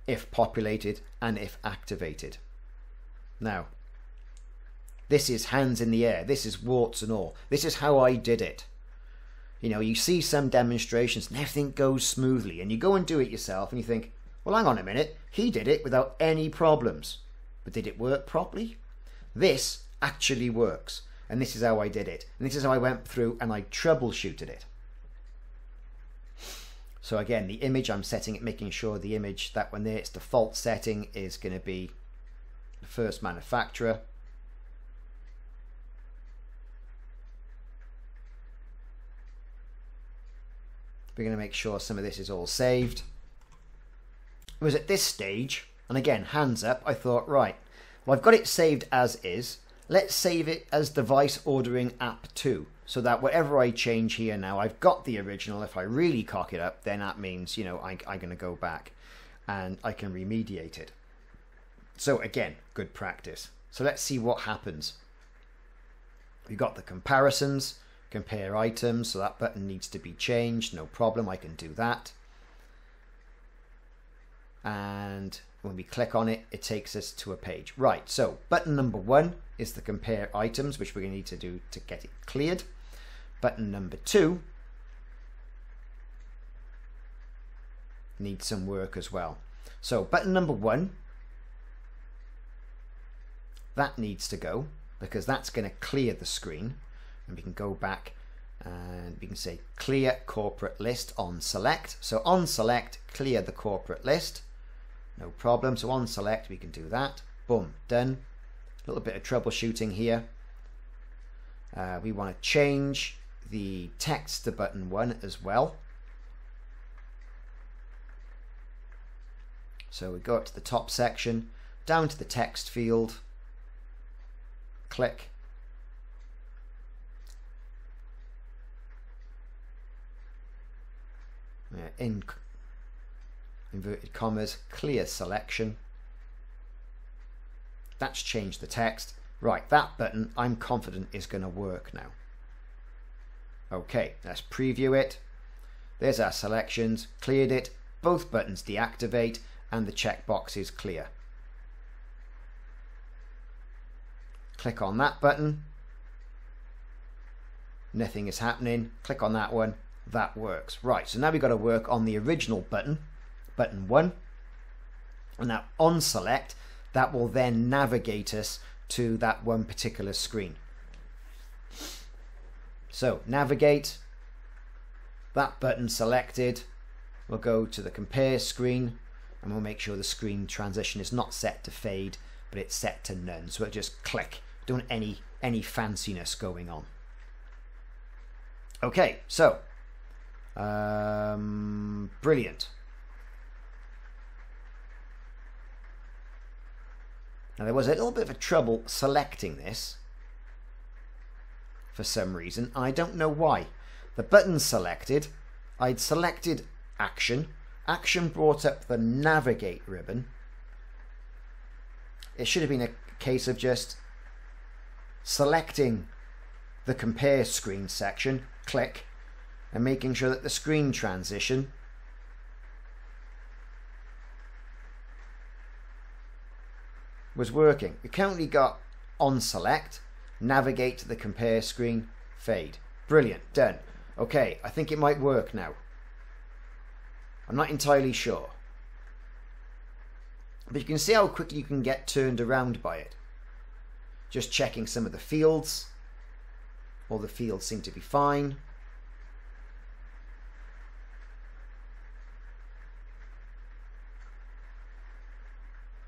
if populated and if activated. Now, this is hands in the air. This is warts and all. This is how I did it. You know, you see some demonstrations and everything goes smoothly, and you go and do it yourself and you think, well, hang on a minute, he did it without any problems. But did it work properly? This actually works, and this is how I did it. And this is how I went through and I troubleshooted it. So again, the image, I'm setting it, making sure the image, that one there, its default setting is going to be the first manufacturer. We're going to make sure some of this is all saved. It was at this stage, and again, hands up, I thought, right, well, I've got it saved as is. Let's save it as device ordering app 2, so that whatever I change here now, I've got the original. If I really cock it up, then that means, you know, I'm going to go back and I can remediate it. So again, good practice. So let's see what happens. We've got the comparisons. Compare items, so that button needs to be changed, no problem, I can do that. And when we click on it, it takes us to a page. Right, so button number 1 is the compare items, which we're going to need to do to get it cleared. Button number 2 needs some work as well. So button number 1, that needs to go, because that's going to clear the screen. And we can go back and we can say clear corporate list on select. So on select, clear the corporate list. No problem. So on select, we can do that. Boom, done. A little bit of troubleshooting here. We want to change the text to button 1 as well. So we go up to the top section, down to the text field, click. In inverted commas, clear selection. That's changed the text. Right, that button I'm confident is going to work now. Okay, let's preview it. There's our selections, cleared it, both buttons deactivate, and the checkbox is clear. Click on that button. Nothing is happening. Click on that one. That works. Right, so now we've got to work on the original button, button 1. And now on select, that will then navigate us to that one particular screen. So navigate, that button selected, we'll go to the compare screen, and we'll make sure the screen transition is not set to fade, but it's set to none. So it'll just click. Don't want any fanciness going on. Okay, so brilliant. Now there was a little bit of a trouble selecting this. for some reason. I don't know why. The button selected, I'd selected action. Action brought up the navigate ribbon. It should have been a case of just selecting the compare screen section, click, and making sure that the screen transition was working. We currently got on select, navigate to the compare screen, fade. Brilliant, done. Okay, I think it might work now. I'm not entirely sure. But you can see how quickly you can get turned around by it. Just checking some of the fields. All the fields seem to be fine.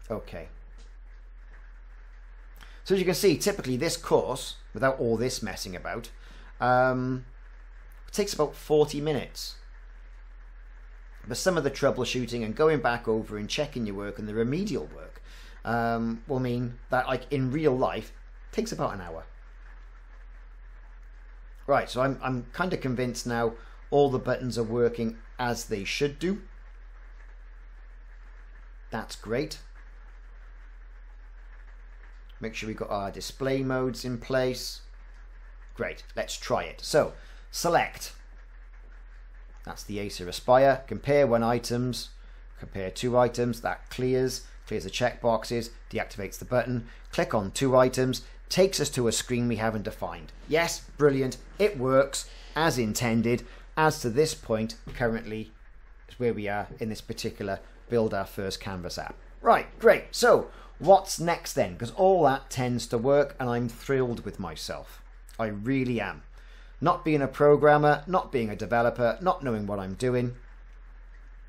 Okay. So as you can see, typically this course, without all this messing about, takes about 40 minutes. But some of the troubleshooting and going back over and checking your work and the remedial work will mean that, like in real life, it takes about an hour. Right, so I'm kind of convinced now all the buttons are working as they should do. That's great. Make sure we've got our display modes in place. Great, let's try it. So, select. That's the Acer Aspire. Compare one items, compare two items. That clears the checkboxes, deactivates the button. Click on two items, takes us to a screen we haven't defined. Yes, brilliant. It works as intended. As to this point, currently is where we are in this particular build our first Canvas app. Right, great. So, what's next then? Because all that tends to work and I'm thrilled with myself. I really am. Not being a programmer, not being a developer, not knowing what I'm doing.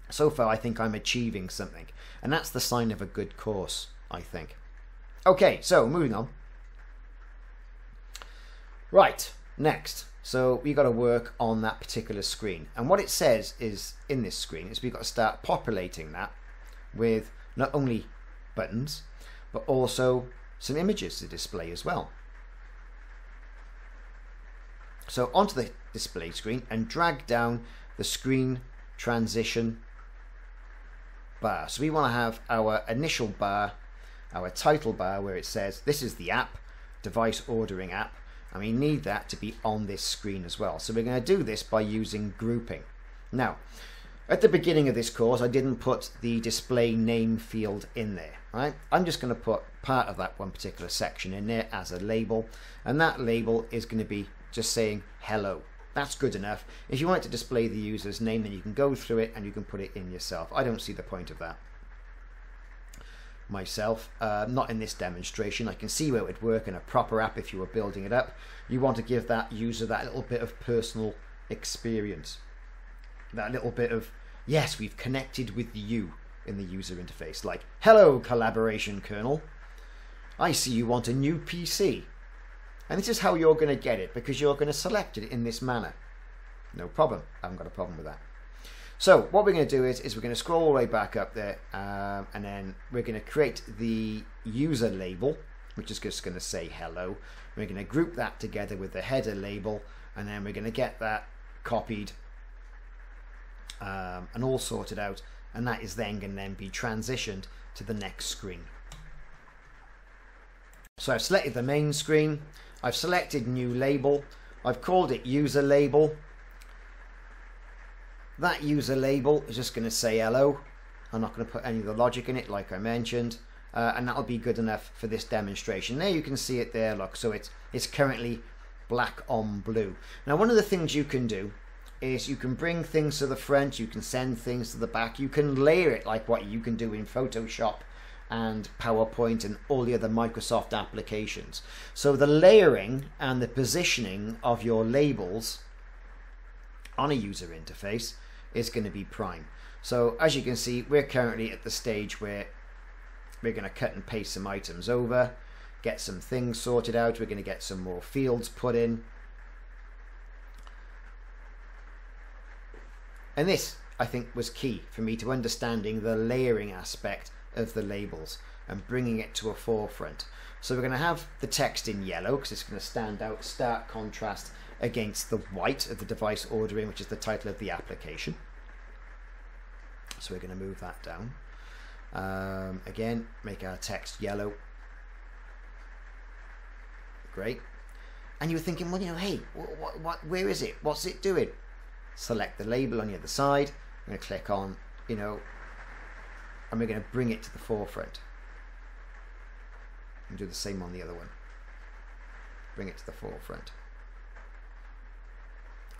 So far, I think I'm achieving something. And that's the sign of a good course, I think. Okay, so moving on. Right, next. So we've got to work on that particular screen. And what it says is, in this screen, is we've got to start populating that with not only buttons, but also some images to display as well. So onto the display screen and drag down the screen transition bar. So we want to have our initial bar, our title bar where it says this is the app, device ordering app, and we need that to be on this screen as well. So we're going to do this by using grouping. Now, at the beginning of this course, I didn't put the display name field in there, right? I'm just going to put part of that one particular section in there as a label, and that label is going to be just saying hello. That's good enough. If you want to display the user's name, then you can go through it and you can put it in yourself. I don't see the point of that myself, not in this demonstration. I can see where it would work in a proper app if you were building it up. You want to give that user that little bit of personal experience, that little bit of, yes, we've connected with you in the user interface, like, hello collaboration kernel, I see you want a new PC. And this is how you're going to get it, because you're going to select it in this manner. No problem. I haven't got a problem with that. So what we're going to do is we're going to scroll all the way back up there, and then we're going to create the user label, which is just going to say hello. We're going to group that together with the header label, and then we're going to get that copied and all sorted out, and that is then going to be transitioned to the next screen. So I've selected the main screen. I've selected new label. I've called it user label. That user label is just going to say hello. I'm not going to put any of the logic in it like I mentioned, and that'll be good enough for this demonstration. There you can see it there, look, so it's currently black on blue. Now one of the things you can do is you can bring things to the front, you can send things to the back, you can layer it like what you can do in Photoshop and PowerPoint and all the other Microsoft applications. So the layering and the positioning of your labels on a user interface is going to be prime. So as you can see, we're currently at the stage where we're going to cut and paste some items over, get some things sorted out, we're going to get some more fields put in. And this, I think, was key for me to understanding the layering aspect of the labels and bringing it to a forefront. So we're going to have the text in yellow because it's going to stand out, stark contrast against the white of the device ordering, which is the title of the application. So we're going to move that down. Again, make our text yellow. Great. And you were thinking, well, you know, hey, where is it? What's it doing? Select the label on the other side. I'm going to click on, you know, and we're going to bring it to the forefront. And do the same on the other one. Bring it to the forefront.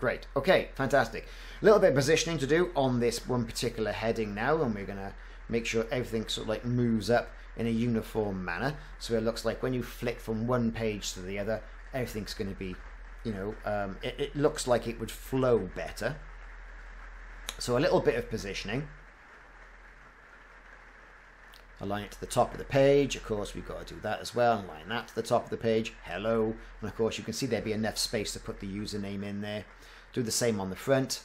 Great. Okay, fantastic. A little bit of positioning to do on this one particular heading now, and we're going to make sure everything sort of like moves up in a uniform manner. So it looks like when you flick from one page to the other, everything's going to be, you know, it looks like it would flow better. So a little bit of positioning. Align it to the top of the page. Of course, we've got to do that as well. Align that to the top of the page. Hello. And of course, you can see there'd be enough space to put the username in there. Do the same on the front.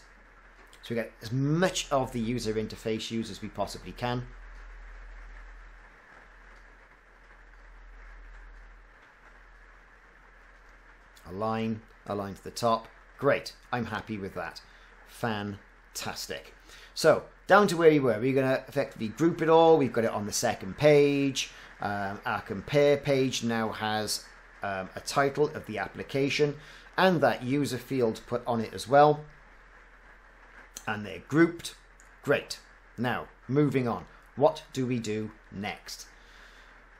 So we get as much of the user interface used as we possibly can. Align to the top. Great. I'm happy with that. Fantastic. So down to where we were. We're going to effectively group it all. We've got it on the second page. Our compare page now has a title of the application and that user field put on it as well. And they're grouped. Great. Now, moving on. What do we do next?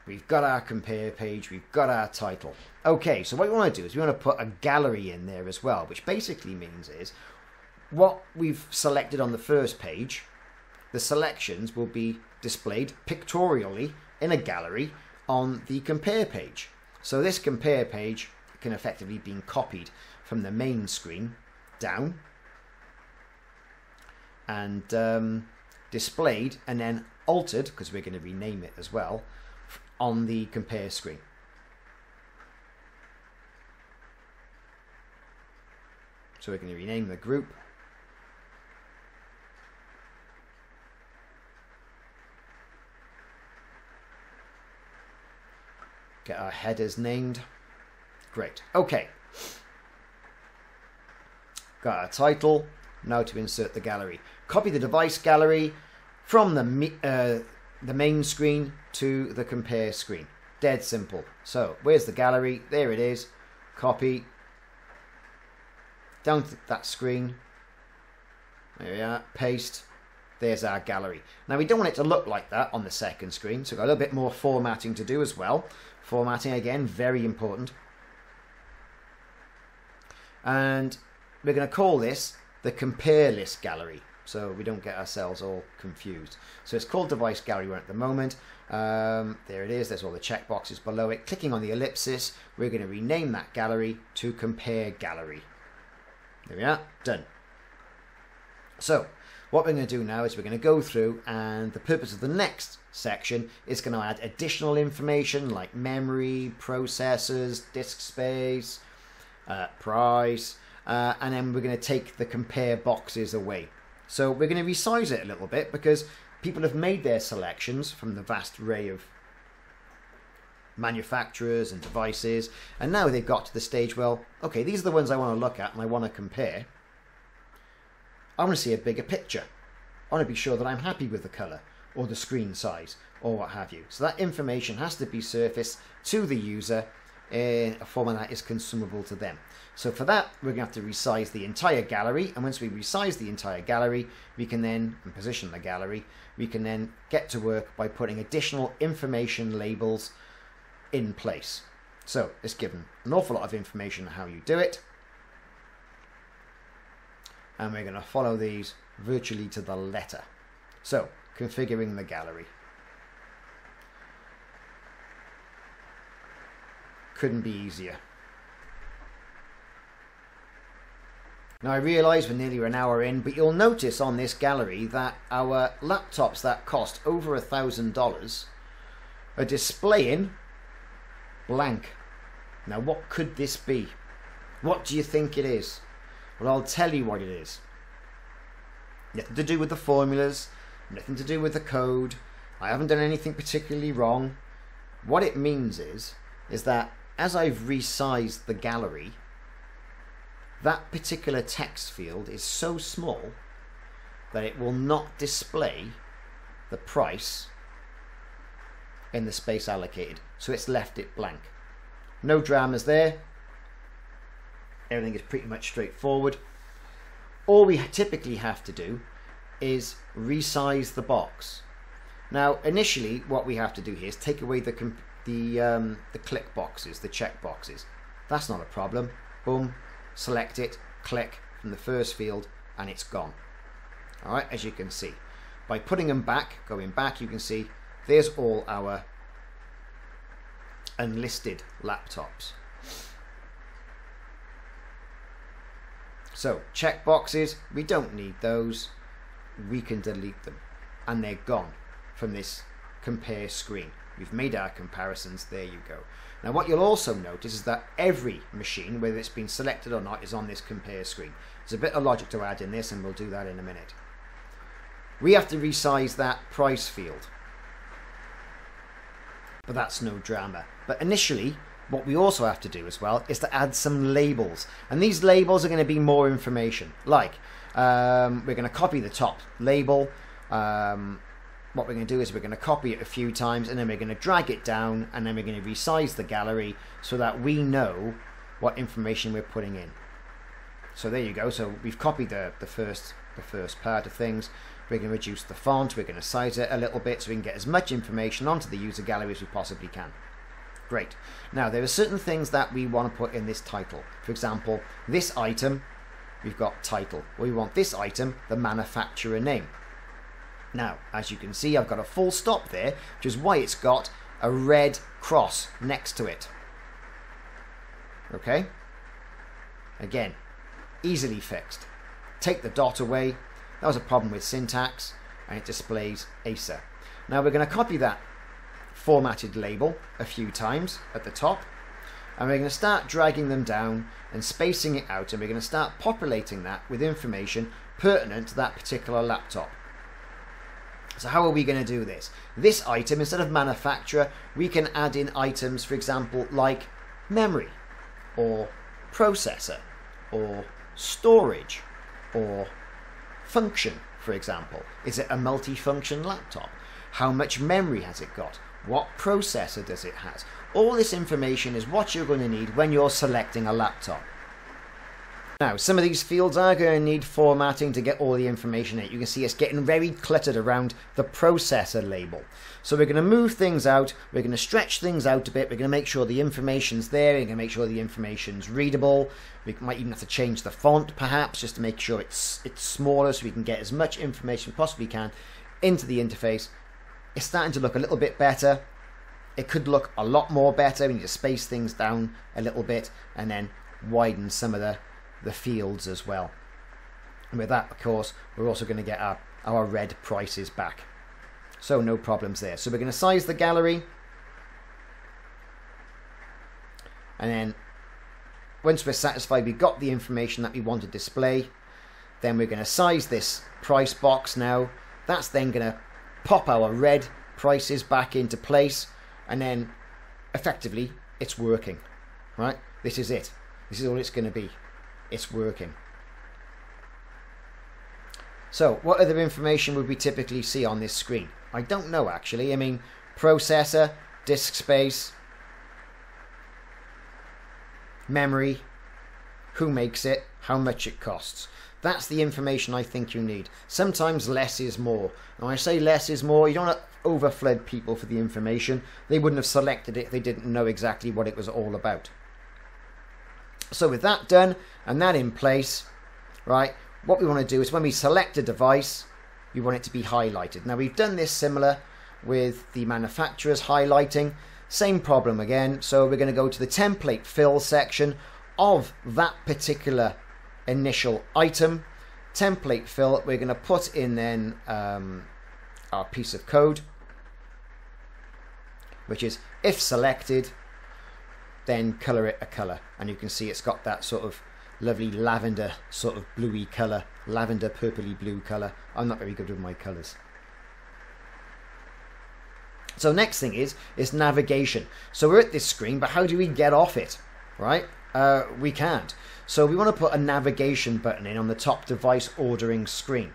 We've got our compare page. We've got our title. Okay, so what we want to do is we want to put a gallery in there as well, which basically means is what we've selected on the first page, the selections will be displayed pictorially in a gallery on the compare page. So this compare page can effectively be copied from the main screen down and displayed and then altered, because we're going to rename it as well, on the compare screen. So we're going to rename the group. Get our headers named. Great. Okay. Got our title. Now to insert the gallery. Copy the device gallery from the main screen to the compare screen. Dead simple. So where's the gallery? There it is. Copy. Down to that screen. There we are. Paste. There's our gallery. Now we don't want it to look like that on the second screen, so we've got a little bit more formatting to do as well. Formatting again, very important. And we're going to call this the compare list gallery, so we don't get ourselves all confused. So it's called device gallery 1 at the moment. There it is. There's all the checkboxes below it. Clicking on the ellipsis, we're going to rename that gallery to compare gallery. There we are. Done. So what we're going to do now is we're going to go through, and the purpose of the next section is going to add additional information like memory, processors, disk space, price, and then we're going to take the compare boxes away. So we're going to resize it a little bit because people have made their selections from the vast array of manufacturers and devices, and now they've got to the stage, well, okay, these are the ones I want to look at and I want to compare. I want to see a bigger picture. I want to be sure that I'm happy with the colour or the screen size or what have you. So that information has to be surfaced to the user in a format that is consumable to them. So for that, we're going to have to resize the entire gallery, and once we resize the entire gallery, we can then, and position the gallery, we can then get to work by putting additional information labels in place. So it's given an awful lot of information on how you do it, and we're going to follow these virtually to the letter. So configuring the gallery. Couldn't be easier. Now I realise we're nearly an hour in, but you'll notice on this gallery that our laptops that cost over $1,000 are displaying blank. Now what could this be? What do you think it is? Well, I'll tell you what it is. Nothing to do with the formulas, nothing to do with the code, I haven't done anything particularly wrong. What it means is that as I've resized the gallery, that particular text field is so small that it will not display the price in the space allocated. So it's left it blank. No dramas there. Everything is pretty much straightforward. All we typically have to do is resize the box. Now, initially, what we have to do here is take away the click boxes, the check boxes. That's not a problem. Boom, select it, click from the first field, and it's gone. All right, as you can see. By putting them back, going back, you can see there's all our unlisted laptops. So, check boxes, we don't need those. We can delete them, and they're gone from this compare screen. We've made our comparisons. There you go. Now what you'll also notice is that every machine, whether it's been selected or not, is on this compare screen. There's a bit of logic to add in this, and we'll do that in a minute. We have to resize that price field, but that's no drama. But initially, what we also have to do as well is to add some labels, and these labels are going to be more information. Like we're going to copy the top label. What we're going to do is we're going to copy it a few times, and then we're going to drag it down, and then we're going to resize the gallery so that we know what information we're putting in. So there you go. So we've copied the first part of things. We're going to reduce the font. We're going to size it a little bit so we can get as much information onto the user gallery as we possibly can. Great. Now there are certain things that we want to put in this title. For example, this item, we've got title. We want this item the manufacturer name. Now, as you can see, I've got a full stop there, which is why it's got a red cross next to it. Okay? Again, easily fixed. Take the dot away. That was a problem with syntax, and it displays Acer. Now we're going to copy that formatted label a few times at the top, and we're going to start dragging them down and spacing it out, and we're going to start populating that with information pertinent to that particular laptop. So how are we going to do this? This item, instead of manufacturer, we can add in items, for example, like memory, or processor, or storage, or function, for example. Is it a multi-function laptop? How much memory has it got? What processor does it have? All this information is what you're going to need when you're selecting a laptop. Now, some of these fields are going to need formatting to get all the information in. You can see it's getting very cluttered around the processor label. So we're going to move things out. We're going to stretch things out a bit. We're going to make sure the information's there. We're going to make sure the information's readable. We might even have to change the font, perhaps, just to make sure it's smaller so we can get as much information as possibly can into the interface. It's starting to look a little bit better. It could look a lot more better. We need to space things down a little bit and then widen some of the fields as well. And with that, of course, we're also going to get our red prices back. So no problems there. So we're going to size the gallery. And then once we're satisfied we've got the information that we want to display, then we're going to size this price box now. That's then going to pop our red prices back into place, and then effectively it's working, right? This is it. This is all it's going to be. It's working. So what other information would we typically see on this screen? I don't know, actually. I mean, processor, disk space, memory, who makes it, how much it costs. That's the information I think you need. Sometimes less is more. And when I say less is more, you don't want to overflood people for the information. They wouldn't have selected it if they didn't know exactly what it was all about. So with that done and that in place, right, what we want to do is when we select a device, we want it to be highlighted. Now we've done this similar with the manufacturer's highlighting. Same problem again. So we're going to go to the template fill section of that particular initial item. Template fill, we're going to put in then our piece of code, which is if selected, then color it a color, and you can see it's got that sort of lovely lavender sort of bluey color, lavender purpley blue color. I'm not very good with my colors. So next thing is navigation. So we're at this screen, but how do we get off it, right? We can't. So we want to put a navigation button in on the top device ordering screen.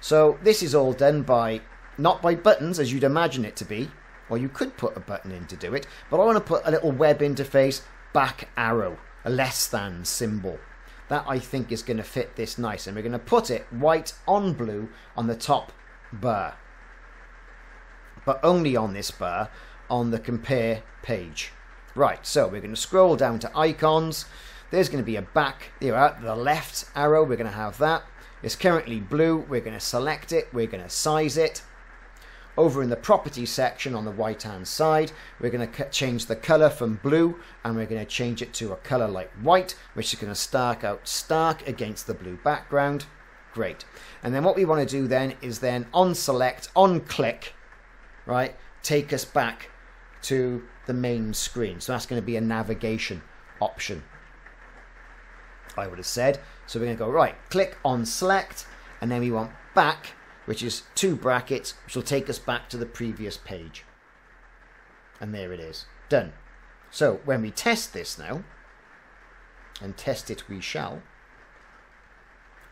So this is all done by, not by buttons as you'd imagine it to be, or you could put a button in to do it, but I want to put a little web interface back arrow, a less than symbol. That I think is going to fit this nice, and we're going to put it white on blue on the top bar, but only on this bar on the compare page. Right, so we're going to scroll down to icons. There's going to be a back, here, the left arrow, we're going to have that. It's currently blue, we're going to select it, we're going to size it. Over in the properties section on the right hand side, we're going to change the color from blue, and we're going to change it to a color like white, which is going to stark out stark against the blue background. Great. And then what we want to do then is then on select, on click, right, take us back to the main screen. So that's going to be a navigation option, I would have said. So we're going to go right, click on select, and then we want back, which is 2 brackets, which will take us back to the previous page. And there it is, done. So when we test this now, and test it we shall,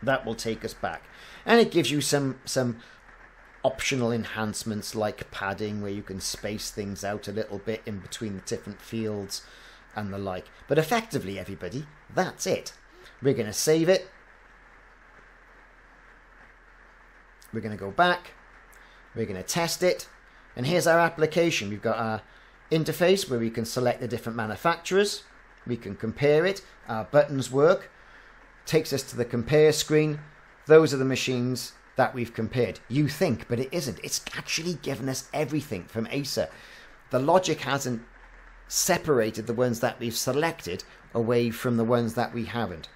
that will take us back. And it gives you some optional enhancements like padding, where you can space things out a little bit in between the different fields and the like. But effectively, everybody, that's it. We're going to save it. We're going to go back. We're going to test it. And here's our application. We've got our interface where we can select the different manufacturers. We can compare it. Our buttons work. Takes us to the compare screen. Those are the machines that we've compared. You think, but it isn't. It's actually given us everything from Acer. The logic hasn't separated the ones that we've selected away from the ones that we haven't.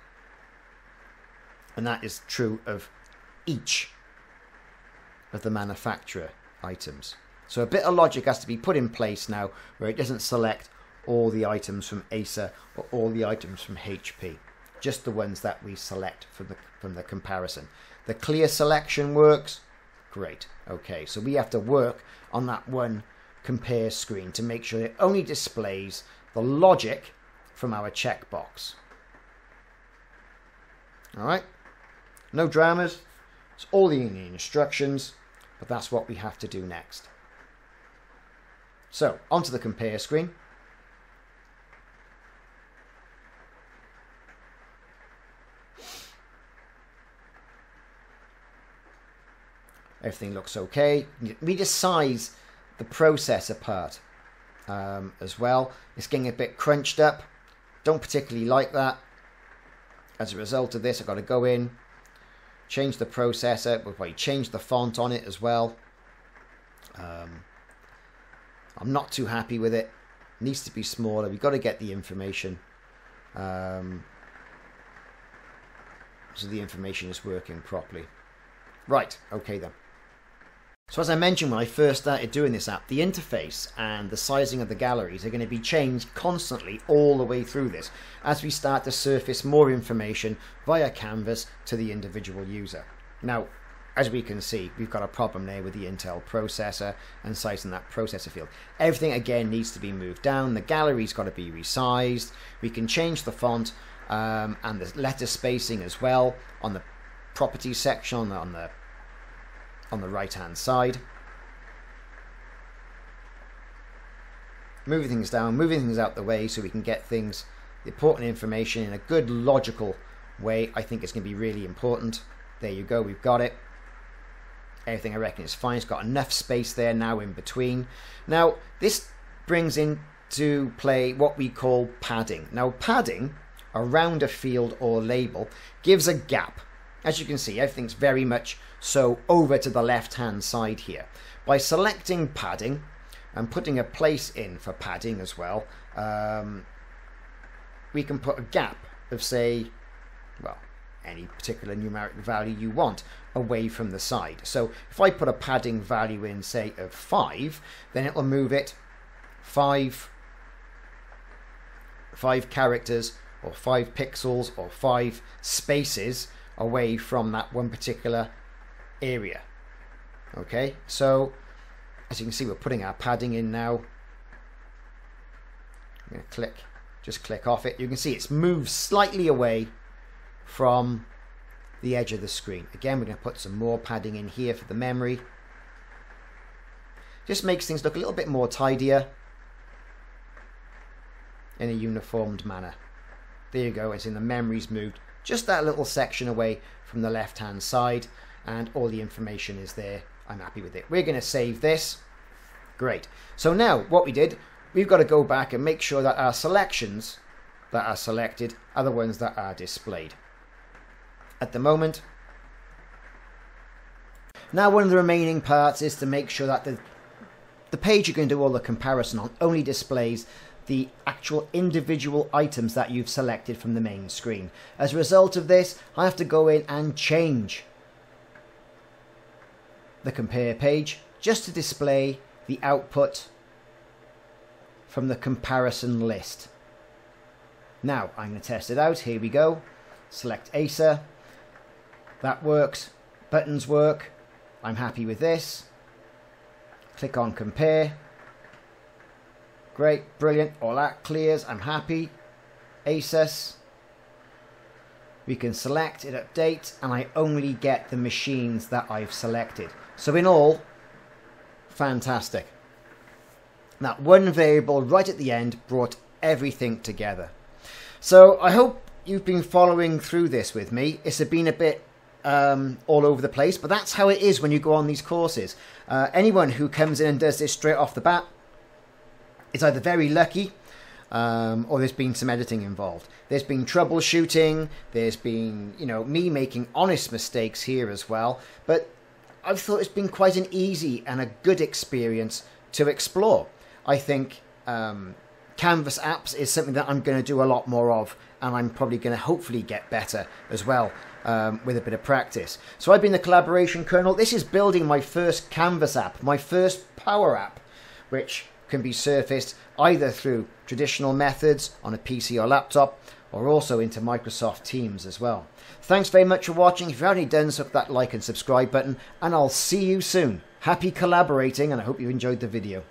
And that is true of each of the manufacturer items. So a bit of logic has to be put in place now where it doesn't select all the items from Acer or all the items from HP. Just the ones that we select from the comparison. The clear selection works. Great. Okay, so we have to work on that one compare screen to make sure it only displays the logic from our checkbox. Alright, no dramas, it's all the instructions, but that's what we have to do next. So, onto the compare screen. Everything looks okay. We just size the processor part as well. It's getting a bit crunched up. Don't particularly like that. As a result of this, I've got to go in, change the processor. We'll probably change the font on it as well. I'm not too happy with it. It needs to be smaller. We've got to get the information. So the information is working properly. Right, okay then. So as I mentioned when I first started doing this app, the interface and the sizing of the galleries are going to be changed constantly all the way through this as we start to surface more information via Canvas to the individual user. Now, as we can see, we've got a problem there with the Intel processor and sizing that processor field. Everything again needs to be moved down. The gallery's got to be resized. We can change the font and the letter spacing as well on the properties section on the right hand side. Moving things down, moving things out the way so we can get things, the important information in a good logical way. I think it's going to be really important. There you go, we've got it. Everything I reckon is fine. It's got enough space there now in between. Now this brings into play what we call padding. Now padding around a field or label gives a gap. As you can see, everything's very much so over to the left hand side here. By selecting padding and putting a place in for padding as well, we can put a gap of, say, well, any particular numeric value you want away from the side. So if I put a padding value in, say, of 5, then it will move it 5 characters or 5 pixels or 5 spaces away from that one particular area. Okay, so As you can see, we're putting our padding in now. I'm going to just click off it. You can see it's moved slightly away from the edge of the screen. Again, we're going to put some more padding in here for the memory. Just makes things look a little bit more tidier in a uniformed manner. There you go, it's in the memory's moved just that little section away from the left hand side, and all the information is there. I'm happy with it. We're going to save this. Great. So now what we did, we've got to go back and make sure that our selections that are selected are the ones that are displayed at the moment. Now one of the remaining parts is to make sure that the page you're going to do all the comparison on only displays the actual individual items that you've selected from the main screen. As a result of this, I have to go in and change the compare page just to display the output from the comparison list. Now I'm going to test it out. Here we go. Select Acer. That works. Buttons work. I'm happy with this. Click on compare. Great, brilliant, all that clears, I'm happy. Asus. We can select it, update, and I only get the machines that I've selected. So in all, fantastic. That one variable right at the end brought everything together. So I hope you've been following through this with me. It's been a bit all over the place, but that's how it is when you go on these courses. Anyone who comes in and does this straight off the bat, it's either very lucky or there's been some editing involved. There's been troubleshooting, there's been, me making honest mistakes here as well, but I've thought it's been quite an easy and a good experience to explore. I think Canvas apps is something that I'm going to do a lot more of, and I'm probably going to hopefully get better as well with a bit of practice. So I've been the Collaboration Kernel. This is building my first Canvas app, my first Power App, which can be surfaced either through traditional methods on a PC or laptop, or also into Microsoft Teams as well. Thanks very much for watching. If you've already done so, hit that like and subscribe button, and I'll see you soon. Happy collaborating, and I hope you enjoyed the video.